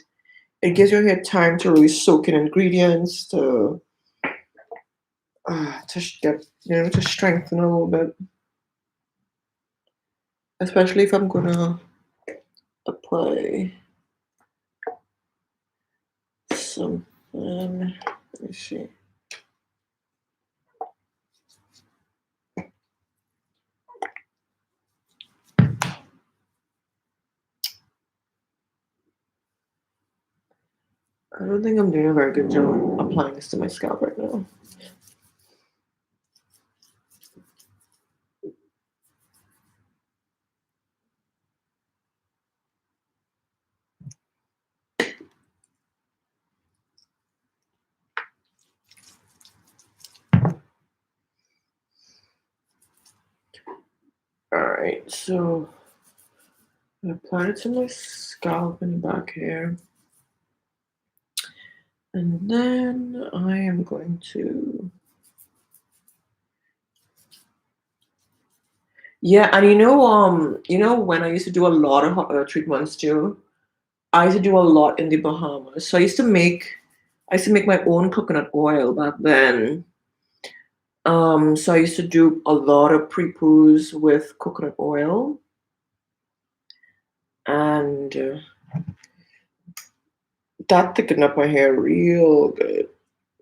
S1: It gives your hair time to really soak in ingredients to get to strengthen a little bit. Especially if I'm gonna apply something. Let me see. I don't think I'm doing a very good job applying this to my scalp right now. Alright, so I apply it to my scalp and back hair. And then I am going to. Yeah, and when I used to do a lot of hot oil treatments too, I used to do a lot in the Bahamas. So I used to make my own coconut oil back then. So I used to do a lot of pre-poos with coconut oil, and that thickened up my hair real good,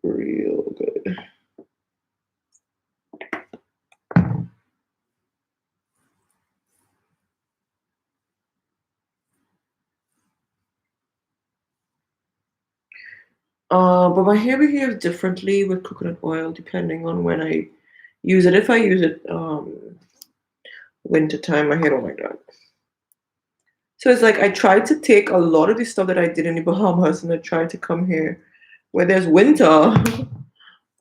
S1: real good. But my hair behaves differently with coconut oil depending on when I use it. If I use it winter time, my hair don't like that. So it's like I tried to take a lot of the stuff that I did in the Bahamas and I tried to come here where there's winter.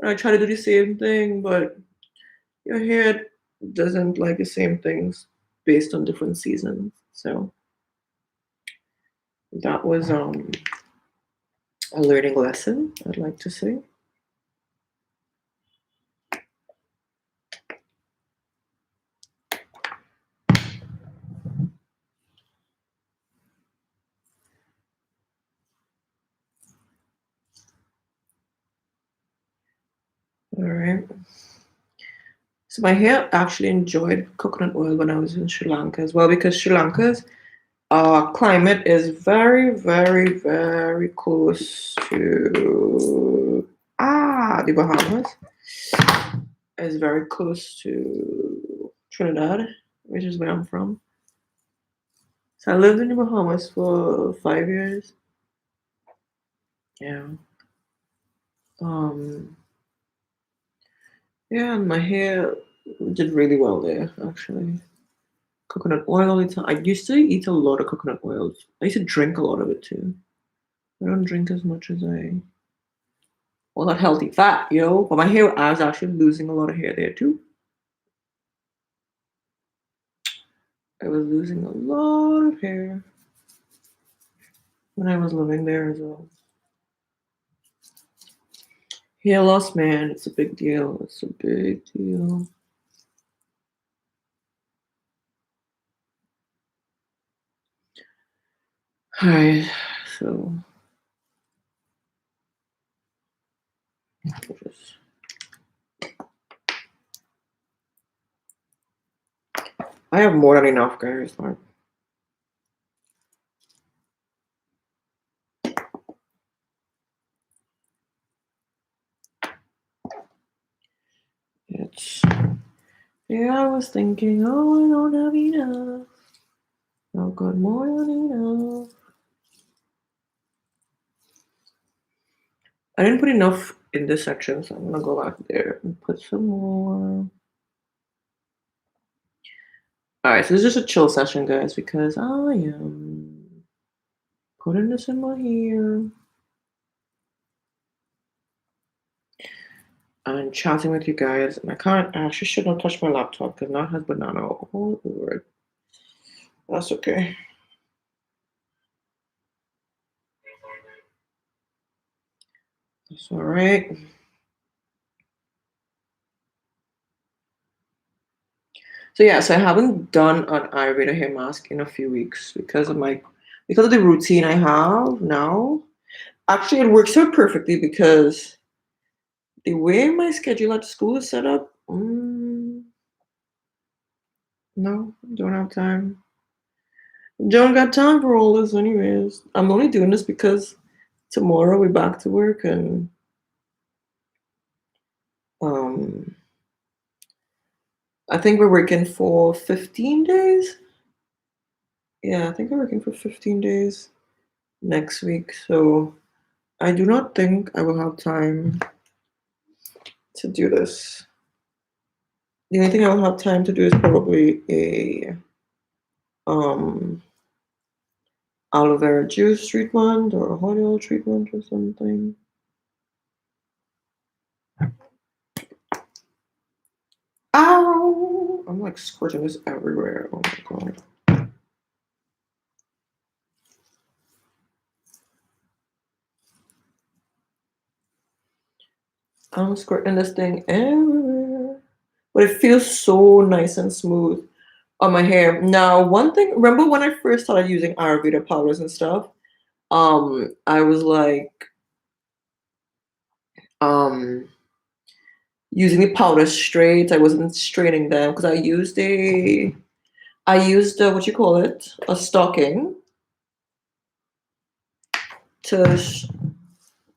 S1: And I try to do the same thing, but your hair doesn't like the same things based on different seasons. So that was a learning lesson, I'd like to say. All right. So my hair actually enjoyed coconut oil when I was in Sri Lanka as well because Sri Lanka's climate is very, very, very close to the Bahamas. Is very close to Trinidad, which is where I'm from. So I lived in the Bahamas for 5 years. Yeah. Um, yeah, and my hair did really well there, actually. Coconut oil all the time. I used to eat a lot of coconut oils. I used to drink a lot of it too. I don't drink as much as well, not healthy fat, but my hair, I was actually losing a lot of hair there too. I was losing a lot of hair when I was living there as well. Hair loss, man, it's a big deal. It's a big deal. All right, so just I have more than enough, guys. Like, it's yeah. I was thinking, oh, I don't have enough. I've got more than enough. I didn't put enough in this section, so I'm gonna go back there and put some more. All right, so this is just a chill session, guys, because I am putting this in my hair and chatting with you guys. And I actually should not touch my laptop because now it has banana all over it. That's okay. That's all right. So yeah, so I haven't done an Ayurveda hair mask in a few weeks because of the routine I have now. Actually, it works out perfectly because the way my schedule at school is set up, no, don't have time. Don't got time for all this, anyways. I'm only doing this because tomorrow we're back to work and um, I think we're working for 15 days. Yeah, I think we're working for 15 days next week. So I do not think I will have time to do this. The only thing I will have time to do is probably a um aloe vera juice treatment or a hot oil treatment or something. Ow! I'm like squirting this everywhere. Oh my god. I'm squirting this thing everywhere. But it feels so nice and smooth on my hair. Now, one thing, remember when I first started using Ayurveda powders and stuff? I was like using the powder straight. I wasn't straightening them because I used a, what you call it, a stocking to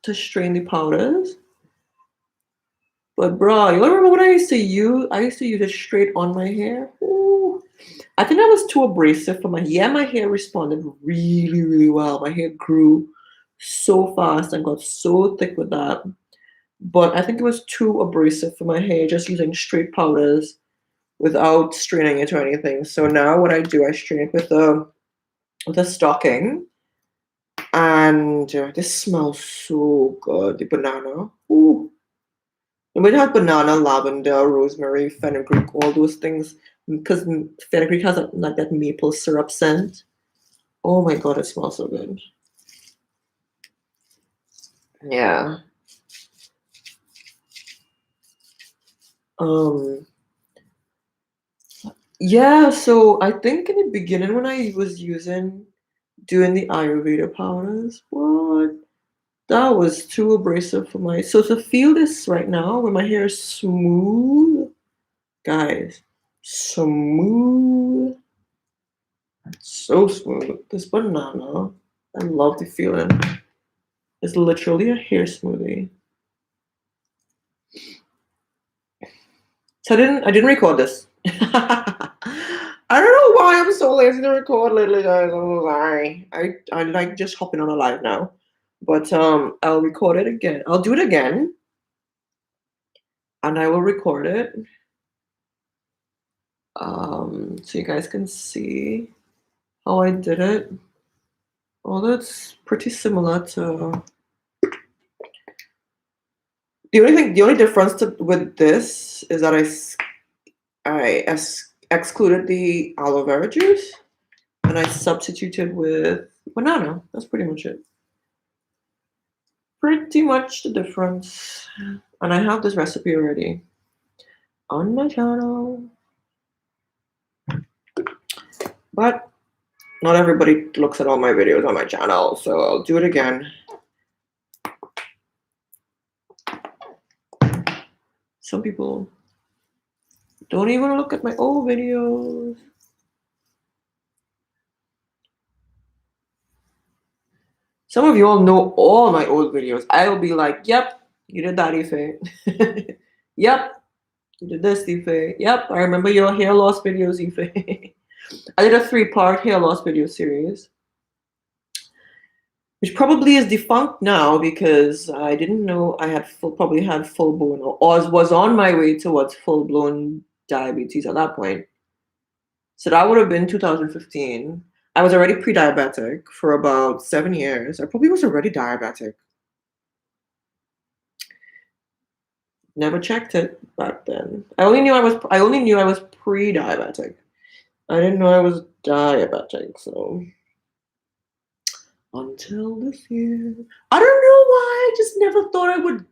S1: to strain the powders. But bro, you remember what I used to use? I used to use it straight on my hair. Ooh. I think that was too abrasive for my hair. Yeah, my hair responded really, really well. My hair grew so fast and got so thick with that. But I think it was too abrasive for my hair, just using straight powders without straining it or anything. So now what I do, I strain it with a stocking. And this smells so good, the banana. Ooh. And we have banana, lavender, rosemary, fenugreek, all those things, because fenugreek has like that maple syrup scent. Oh my god, it smells so good. Yeah. Um. Yeah. So I think in the beginning when I was doing the Ayurveda powders, what? That was too abrasive for my. So to feel this right now, when my hair is smooth, guys, smooth. So smooth. This banana, I love the feeling. It's literally a hair smoothie. So I didn't record this. I don't know why I'm so lazy to record lately, guys. I'm so sorry. I like just hopping on a live now. But I'll record it again. I'll do it again. And I will record it. So you guys can see how I did it. Although it's pretty similar to the only difference with this is that excluded the aloe vera juice and I substituted with banana. That's pretty much it. Pretty much the difference. And I have this recipe already on my channel. But not everybody looks at all my videos on my channel, so I'll do it again. Some people don't even look at my old videos. Some of you all know all my old videos. I will be like, yep, you did that, Ife. Yep, you did this, Ife. Yep, I remember your hair loss videos, Ife. I did a 3-part hair loss video series, which probably is defunct now because I didn't know I had probably had full blown or was on my way towards full blown diabetes at that point. So that would have been 2015. I was already pre-diabetic for about 7 years. I probably was already diabetic. Never checked it back then. I only knew I was pre-diabetic. I didn't know I was diabetic, so until this year. I don't know why. I just never thought I would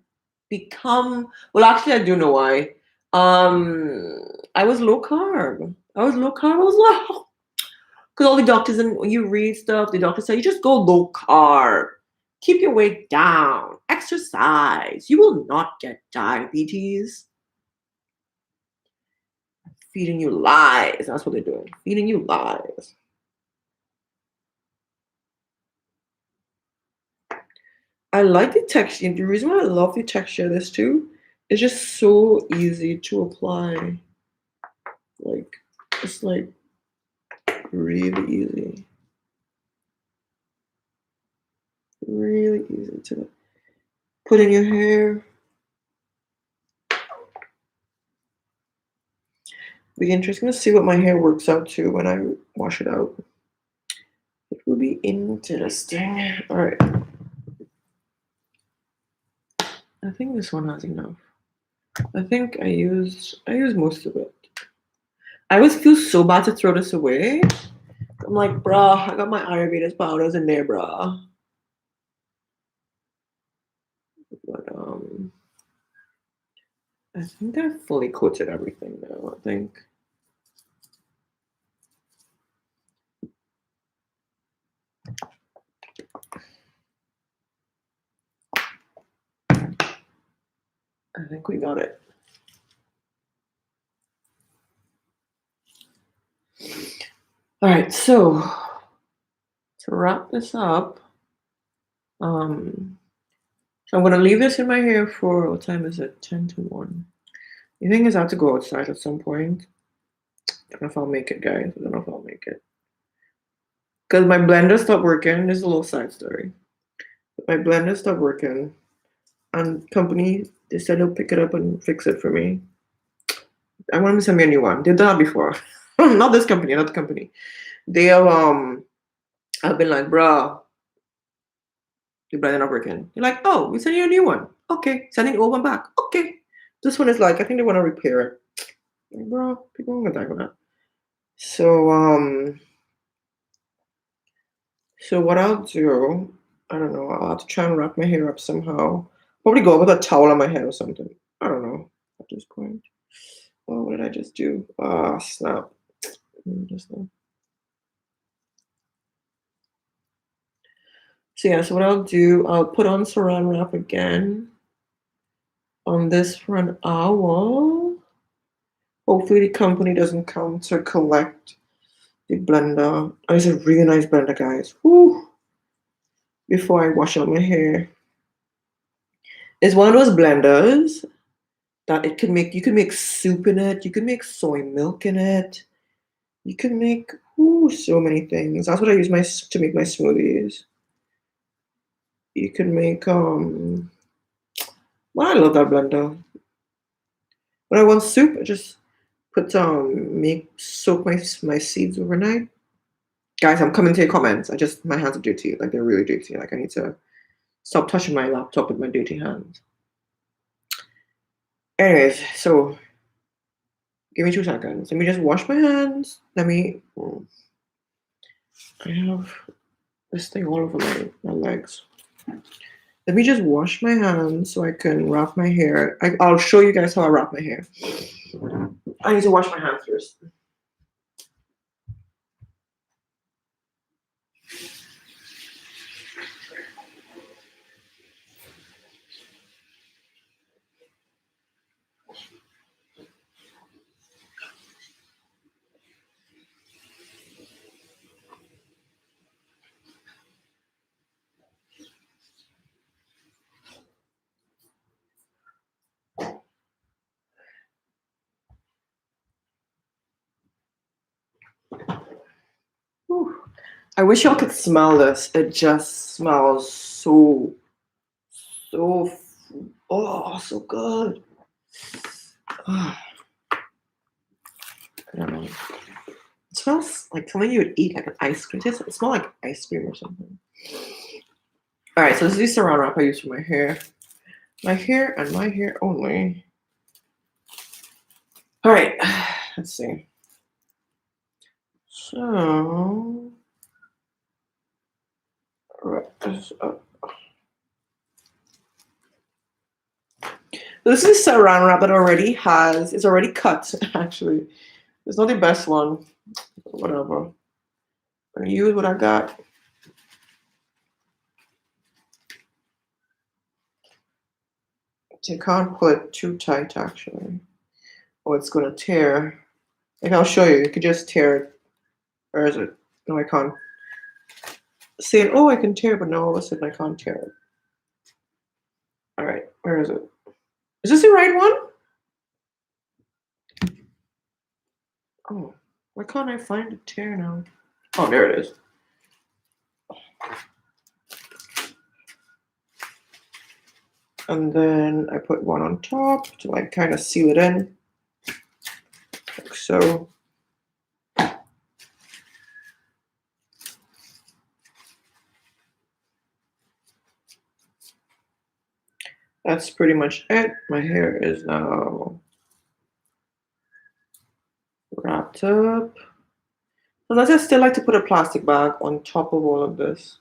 S1: become, well, actually I do know why. I was low carb. I was low carb. I was low. Because all the doctors, and when you read stuff, the doctors say you just go low carb, keep your weight down, exercise. You will not get diabetes. Feeding you lies. That's what they're doing. Feeding you lies. I like the texture. The reason why I love the texture of this too is just so easy to apply. Like, it's like really easy. Really easy to put in your hair. Be interesting to see what my hair works out to when I wash it out. It will be interesting. All right. I think this one has enough. I think I used most of it. I always feel so bad to throw this away. I'm like, bruh, I got my Ayurveda powders in there, bruh. But I think I fully coated everything now. I think. I think we got it. All right, so to wrap this up, so I'm gonna leave this in my hair for, what time is it? 10 to 1. The thing is, I have to go outside at some point. I don't know if I'll make it, guys. I don't know if I'll make it. Because my blender stopped working. This is a little side story. My blender stopped working, and company, they said they'll pick it up and fix it for me. I want them to send me a new one. They've done it before. Not this company, not the company. They have I've been like, bruh, your blender not working. You're like, oh, we send you a new one. Okay, sending the old one back. Okay. This one is like, I think they want to repair it. Like, bro, people don't gonna die with that. So what I'll do, I don't know, I'll have to try and wrap my hair up somehow. Probably go with a towel on my head or something. I don't know at this point. Oh, what did I just do? Ah, snap. Just now. So yeah, so what I'll do, I'll put on saran wrap again on this for an hour. Hopefully the company doesn't come to collect the blender. Oh, it's a really nice blender, guys. Whew. Before I wash out my hair. It's one of those blenders that you can make soup in it, you can make soy milk in it, you can make so many things. That's what I use to make my smoothies. You can make well, I love that blender. When I want soup, I just put soak my seeds overnight. Guys, I'm coming to your comments. My hands are dirty. Like they're really dirty. Like I need to stop touching my laptop with my dirty hands. Anyways, so give me 2 seconds. Let me just wash my hands. I have this thing all over my legs. Let me just wash my hands so I can wrap my hair. I'll show you guys how I wrap my hair. I need to wash my hands first. Whew. I wish y'all could smell this. It just smells so so good. I don't know. It smells like something you would eat, like an ice cream. It smells like ice cream or something. All right, so this is the saran wrap I use for my hair. My hair and my hair only. All right, let's see. So, wrap this up. This is saran wrap that it's already cut, actually. It's not the best one. Whatever. I'm gonna use what I got. So you can't pull it too tight, actually. Or it's gonna tear. Like I'll show you. You could just tear it. Where is it? No, I can't. Saying, oh, I can tear it, but no, all of a sudden I can't tear it. All right, where is it? Is this the right one? Oh, why can't I find a tear now? Oh, there it is. And then I put one on top to like kind of seal it in, like so. That's pretty much it. My hair is now wrapped up. Sometimes I still like to put a plastic bag on top of all of this.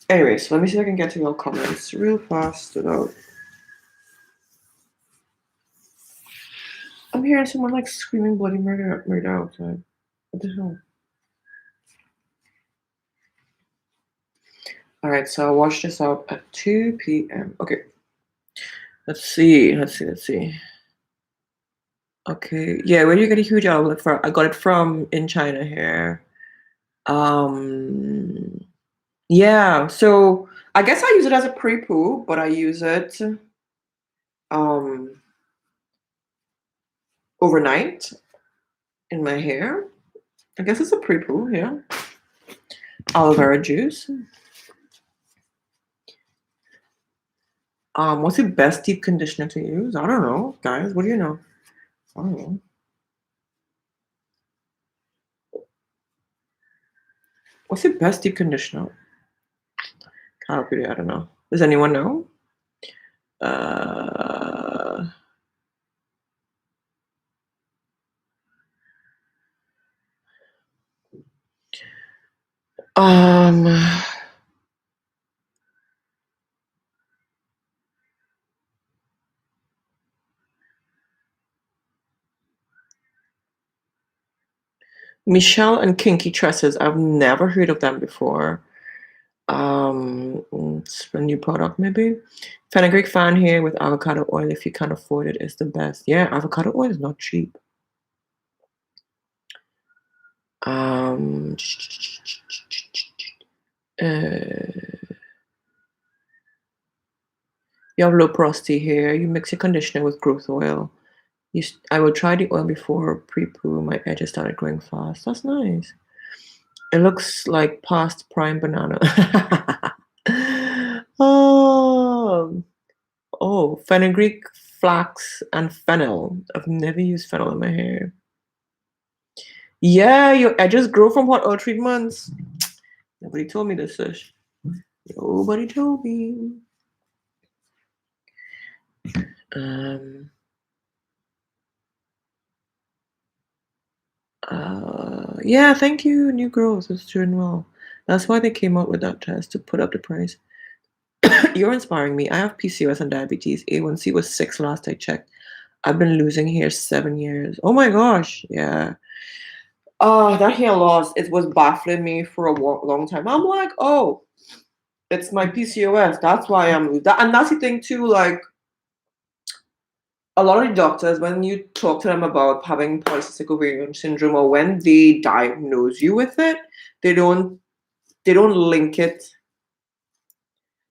S1: Anyways, let me see if I can get to your comments real fast without. I'm hearing someone like screaming bloody murder outside. What the hell? All right, so I'll wash this out at 2 p.m. Okay, let's see. Let's see. Okay, yeah, where do you get a huge outlet from? I got it from in China here. Um, yeah, so I guess I use it as a pre-poo, but I use it um overnight in my hair. I guess it's a pre-poo, yeah. Aloe vera juice. What's the best deep conditioner to use? I don't know, guys. What do you know? I don't know. What's the best deep conditioner? I don't know. Does anyone know? Uh, um, Michelle and Kinky Tresses. I've never heard of them before. It's a new product, maybe. Fenugreek fan here with avocado oil. If you can't afford it, it's the best. Yeah, avocado oil is not cheap. Um, you have low porosity here. You mix your conditioner with growth oil. I will try the oil before pre-poo. My edges started growing fast. That's nice. It looks like past prime banana. Oh, fenugreek, flax, and fennel. I've never used fennel in my hair. Yeah, your edges grow from hot oil treatments. Nobody told me this, Ish. Nobody told me. Um, yeah, thank you, new growth. It's doing well. That's why they came out with that test to put up the price. You're inspiring me. I have PCOS and diabetes. A1C was 6 last I checked. I've been losing hair 7 years. Oh my gosh. Yeah. That hair loss, it was baffling me for a long time. I'm like, oh, it's my PCOS. That's why I'm that. And that's the thing too. Like a lot of the doctors, when you talk to them about having polycystic ovarian syndrome, or when they diagnose you with it, they don't they don't link it.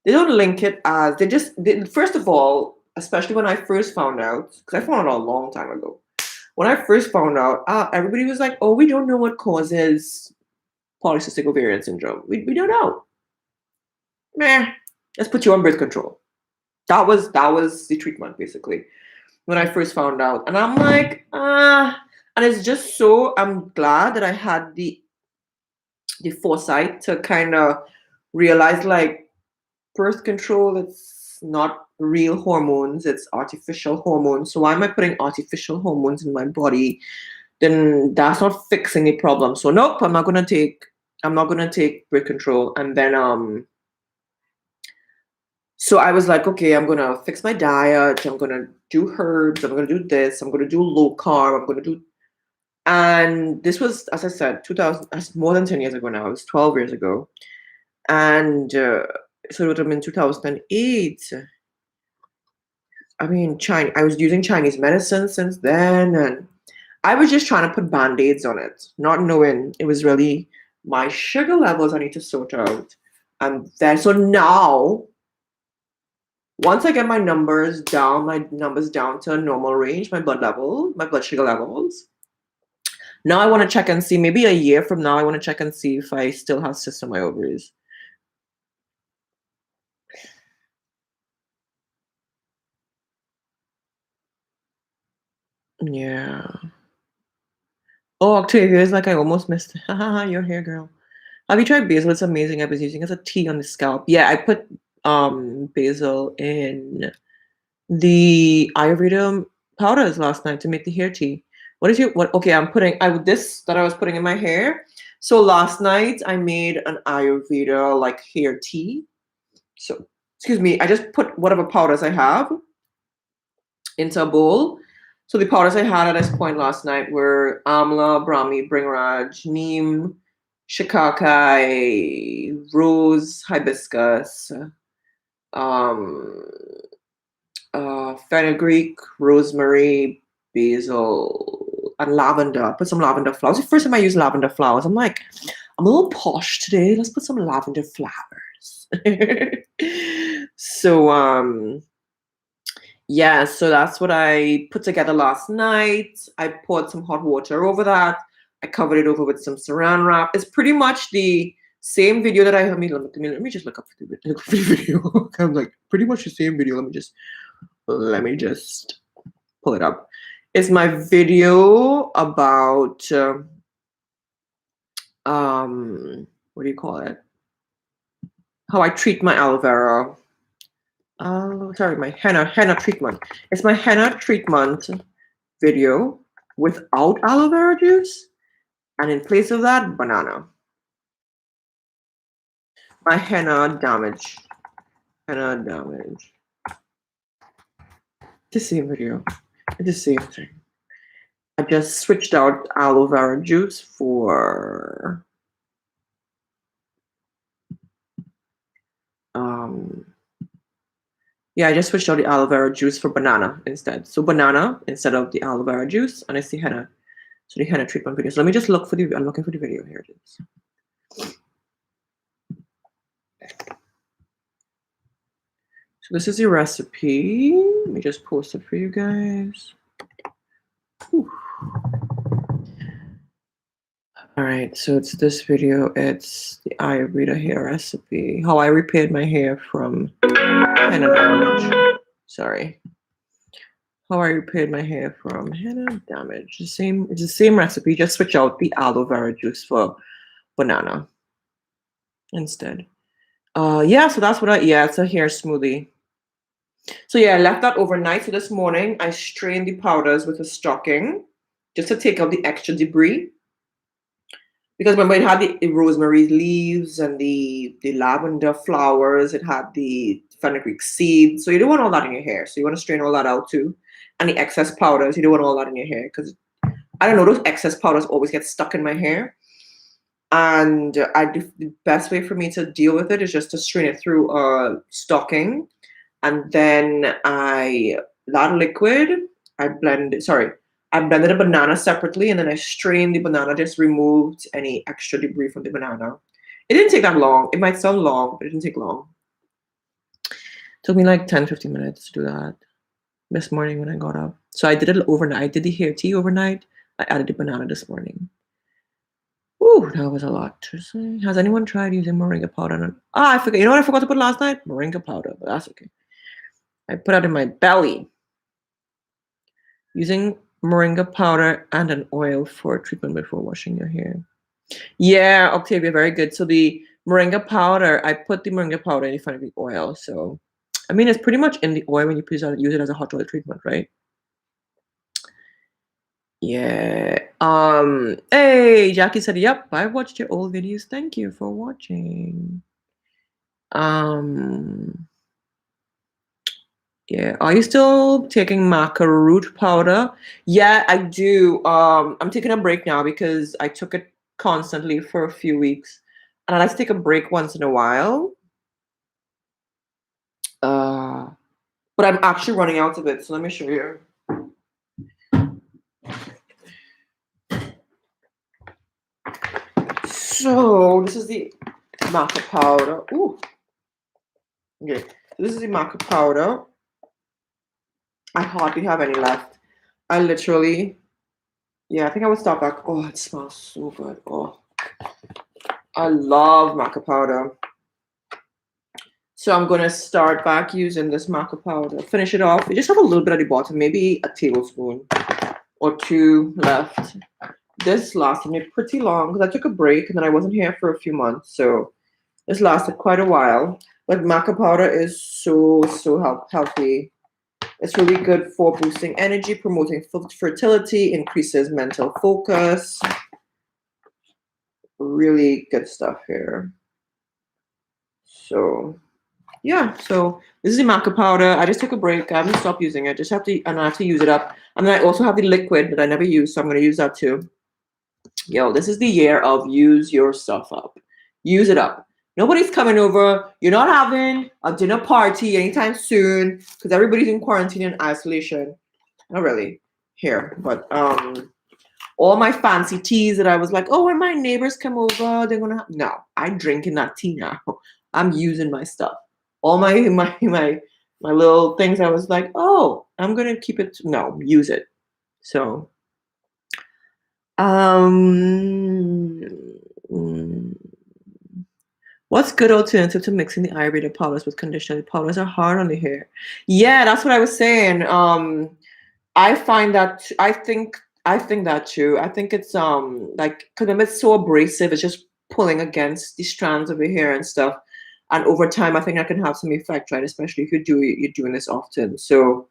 S1: They don't link it as first of all, especially when I first found out, because I found out a long time ago. When I first found out, everybody was like, "Oh, we don't know what causes polycystic ovarian syndrome. We don't know. Meh, let's put you on birth control." That was the treatment basically when I first found out, and I'm like, and it's just so I'm glad that I had the foresight to kind of realize like birth control, it's not real hormones, it's artificial hormones. So why am I putting artificial hormones in my body? Then that's not fixing the problem. So nope, I'm not gonna take birth control. And then so I was like, okay, I'm gonna fix my diet, I'm gonna do herbs, I'm gonna do this, I'm gonna do low carb, I'm gonna do and this was, as I said, 2000, that's more than 10 years ago now. It was 12 years ago. And so it would have been 2008. I mean, I was using Chinese medicine since then, and I was just trying to put band-aids on it, not knowing it was really my sugar levels I need to sort out. And then, so now, once I get my numbers down to a normal range, my blood sugar levels. Now I want to check and see, maybe a year from now, I want to check and see if I still have cysts on my ovaries. Yeah. Oh, Octavia is like, I almost missed it. Haha, you're here, girl. Have you tried basil? It's amazing. I was using it as a tea on the scalp. Yeah, I put basil in the Ayurveda powders last night to make the hair tea. What okay, I'm putting I this that I was putting in my hair. So last night I made an Ayurveda like hair tea. So excuse me, I just put whatever powders I have into a bowl. So the powders I had at this point last night were amla, brahmi, bringraj, neem, shikakai, rose, hibiscus, um, fenugreek, rosemary, basil, and lavender. Put some lavender flowers. The first time I use lavender flowers, I'm like, I'm a little posh today. Let's put some lavender flowers. So yeah, so that's what I put together last night. I poured some hot water over that. I covered it over with some saran wrap. It's pretty much the same video that let me just look up for the video. I'm like, pretty much the same video. Let me just pull it up. It's my video about what do you call it? How I treat my aloe vera. Sorry, my henna treatment. It's my henna treatment video without aloe vera juice, and in place of that, banana. My henna damage. The same video. It's the same thing. I just switched out aloe vera juice for yeah, I just switched out the aloe vera juice for banana instead. So banana instead of the aloe vera juice, and it's the henna. So the henna treatment video. So let me just look for I'm looking for the video. Here it is. So this is the recipe. Let me just post it for you guys. Whew. All right, so it's this video. It's the Ayurveda hair recipe. How I repaired my hair from henna damage. Sorry. How I repaired my hair from henna damage. It's the same recipe. Just switch out the aloe vera juice for banana instead. Yeah, so that's what it's a hair smoothie. So yeah, I left that overnight. So this morning I strained the powders with a stocking just to take out the extra debris. Because remember, it had the rosemary leaves and the lavender flowers. It had the fenugreek seeds. So you don't want all that in your hair. So you want to strain all that out too. And the excess powders, you don't want all that in your hair. Because, I don't know, those excess powders always get stuck in my hair. And the best way for me to deal with it is just to strain it through a stocking. And then that liquid, I blended a banana separately, and then I strained the banana, just removed any extra debris from the banana. It didn't take that long. It might sound long, but it didn't take long. It took me like 10-15 minutes to do that this morning when I got up. So I did it overnight. I did the hair tea overnight. I added the banana this morning. Ooh, that was a lot. Has anyone tried using moringa powder? I forgot. You know what I forgot to put last night? Moringa powder, but that's okay. I put it in my belly. Using moringa powder and an oil for treatment before washing your hair. Yeah, Octavia, very good. So the moringa powder, I put the moringa powder in the fenugreek oil. So, I mean, it's pretty much in the oil when you use it as a hot oil treatment, right? Yeah. Hey, Jackie said, yep, I watched your old videos. Thank you for watching. Yeah. Are you still taking maca root powder? Yeah, I do. I'm taking a break now because I took it constantly for a few weeks. And I like to take a break once in a while. But I'm actually running out of it. So let me show you. So this is the maca powder. Ooh. Okay. So this is the maca powder. I hardly have any left. I literally, I think I would stop back. Oh, it smells so good. Oh, I love maca powder. So I'm going to start back using this maca powder. Finish it off. You just have a little bit at the bottom, maybe a tablespoon or 2 left. This lasted me pretty long because I took a break and then I wasn't here for a few months. So this lasted quite a while. But maca powder is so healthy. It's really good for boosting energy, promoting fertility, increases mental focus. Really good stuff here. So, yeah. So this is the maca powder. I just took a break. I haven't stopped using it. I have to use it up. And then I also have the liquid that I never use, so I'm going to use that too. Yo, this is the year of use your stuff up. Use it up. Nobody's coming over. You're not having a dinner party anytime soon because everybody's in quarantine and isolation. Not really here, but all my fancy teas that I was like, oh, when my neighbors come over, they're gonna have. No, I'm drinking that tea now. I'm using my stuff. All my little things. I was like, oh, I'm gonna keep it. No, use it. So, um, mm, what's good alternative to mixing the Ayurveda powders with conditioner? The powders are hard on the hair. Yeah, that's what I was saying. I find that I think that too. I think it's like because it's so abrasive, it's just pulling against the strands of your hair and stuff. And over time, I think that can have some effect, right? Especially if you're doing this often. So,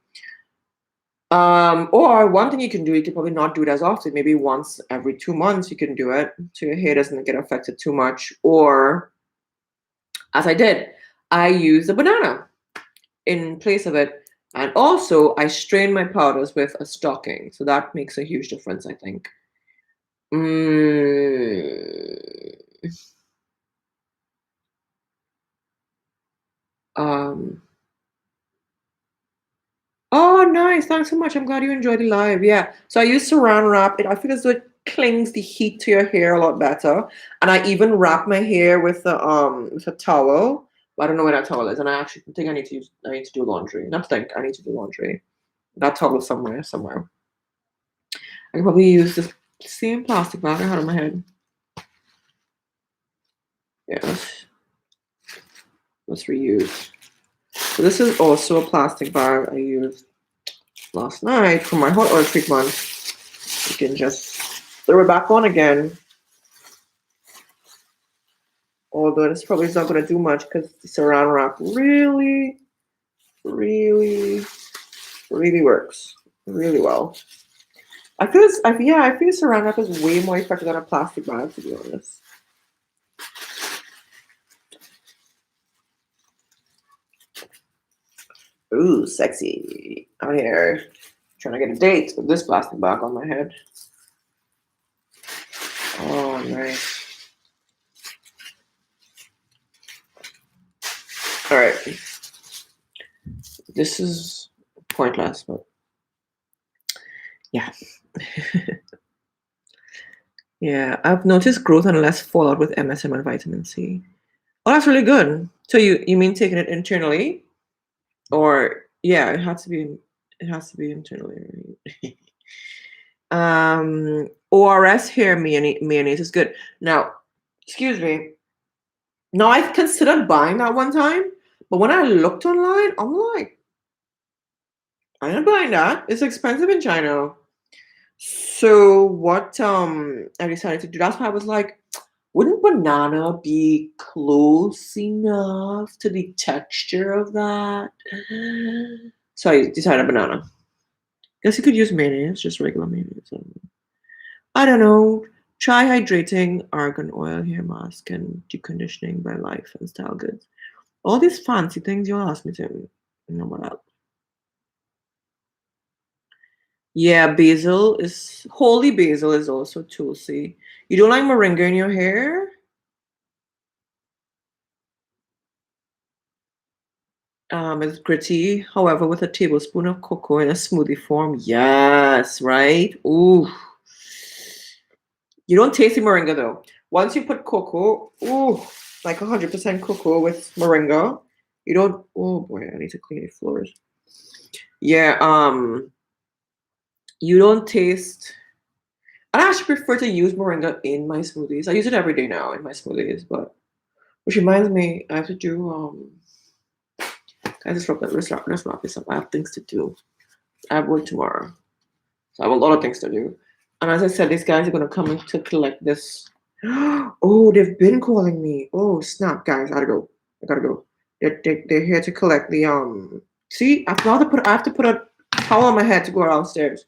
S1: or one thing you can do, you can probably not do it as often. Maybe once every 2 months you can do it, so your hair doesn't get affected too much. Or as I did, I use a banana in place of it. And also, I strain my powders with a stocking. So that makes a huge difference, I think. Mm, um, oh, nice. Thanks so much. I'm glad you enjoyed the live. Yeah. So I use saran wrap. I feel as though it clings the heat to your hair a lot better. And I even wrap my hair with a towel. I don't know where that towel is. And I actually think I need to do laundry. Not think, I need to do laundry. That towel is somewhere. I can probably use this same plastic bag I had on my head. Yeah, let's reuse. So this is also a plastic bag I used last night for my hot oil treatment. You can just throw it back on again. Although this probably is not going to do much because the saran wrap really, really, really works really well. I feel saran wrap is way more effective than a plastic bag, to be honest. Ooh, sexy. Out here trying to get a date with this plastic bag on my head. Oh, nice. All right. This is pointless, but yeah. Yeah, I've noticed growth and less fallout with MSM and vitamin C. Oh, that's really good. So you mean taking it internally? Or yeah, it has to be internally. ORS hair mayonnaise is good. Now, excuse me. Now I've considered buying that one time, but when I looked online, I'm like, I'm not buying that. It's expensive in China. So what I decided to do, that's why I was like, wouldn't banana be close enough to the texture of that? So I decided banana. Guess you could use mayonnaise, just regular mayonnaise. I don't know. Try hydrating argan oil hair mask and deconditioning by Life and Style Goods. All these fancy things you'll ask me to. You know what else? Yeah, holy basil is also tulsi. You don't like moringa in your hair? It's gritty. However, with a tablespoon of cocoa in a smoothie form, yes, right? Ooh. You don't taste the moringa though. Once you put cocoa, ooh, like 100% cocoa with moringa, you don't. Oh boy, I need to clean the floors. Yeah, you don't taste. I actually prefer to use moringa in my smoothies. I use it every day now in my smoothies, but which reminds me, I have to do guys, let's wrap this up. I have things to do. I have work tomorrow. So I have a lot of things to do. And as I said, these guys are gonna come in to collect this. Oh, they've been calling me. Oh, snap, guys. I gotta go. They're here to collect the see, I have to put a towel on my head to go downstairs.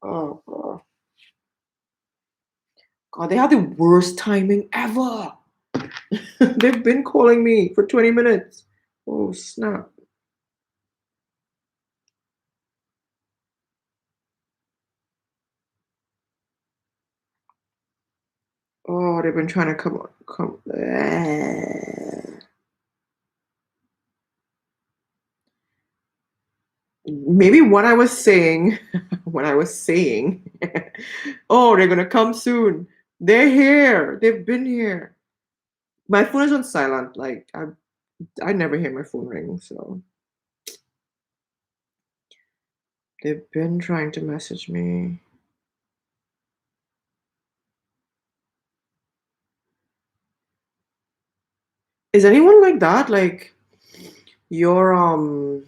S1: Oh God, they have the worst timing ever. They've been calling me for 20 minutes. Oh, snap. Oh, they've been trying to come. Maybe what I was saying, what I was saying. Oh, they're gonna come soon. They're here. They've been here. My phone is on silent. Like I never hear my phone ring. So they've been trying to message me. Is anyone like that? Like your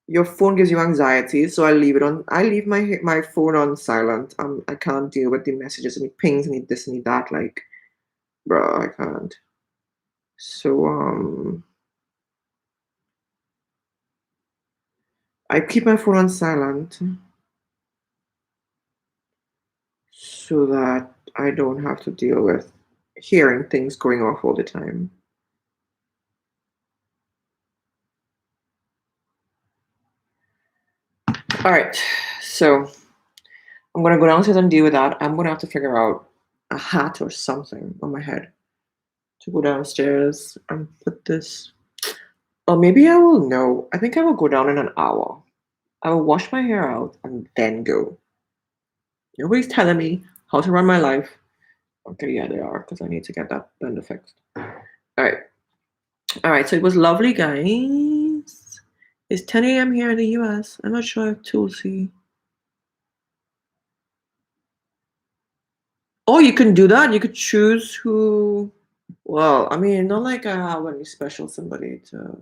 S1: your phone gives you anxiety, so I leave it on. I leave my phone on silent. I can't deal with the messages and the pings and the this and the that. Like, bro, I can't. So I keep my phone on silent so that I don't have to deal with hearing things going off all the time. All right, so I'm gonna go downstairs and deal with that. I'm gonna have to figure out a hat or something on my head to go downstairs and put this. Or maybe I will know. I think I will go down in an hour. I will wash my hair out and then go. Nobody's telling me how to run my life. Okay, yeah, they are, because I need to get that blender fixed. All right. All right, so it was lovely, guys. It's 10 a.m. here in the US. I'm not sure if Tulsi. Oh, you can do that. You could choose who. Well, I mean, not like I have any special somebody to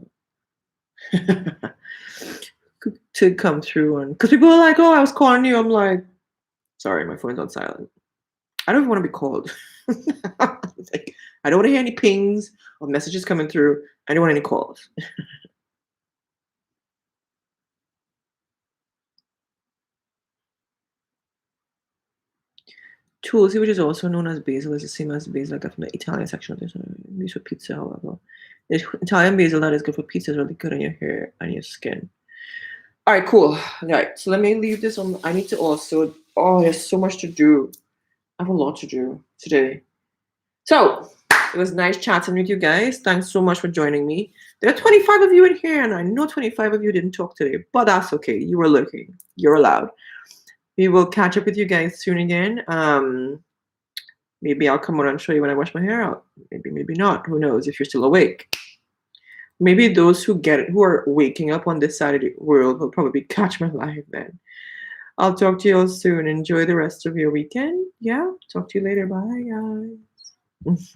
S1: to come through, and because people are like, "Oh, I was calling you." I'm like, "Sorry, my phone's on silent. I don't even want to be called." Like, I don't want to hear any pings or messages coming through. I don't want any calls. Tulsi, which is also known as basil, is the same as basil I got from the Italian section of this. Used for pizza, however. The Italian basil that is good for pizza is really good on your hair and your skin. All right, cool. All right, so let me leave this on. I need to also. Oh, there's so much to do. I have a lot to do today. So it was nice chatting with you guys. Thanks so much for joining me. There are 25 of you in here, and I know 25 of you didn't talk today, but that's okay. You were looking. You're allowed. We will catch up with you guys soon again. Maybe I'll come on and show you when I wash my hair out. Maybe, maybe not. Who knows if you're still awake. Maybe those who get it, who are waking up on this side of the world will probably catch my live then. I'll talk to you all soon. Enjoy the rest of your weekend. Yeah, talk to you later. Bye, guys.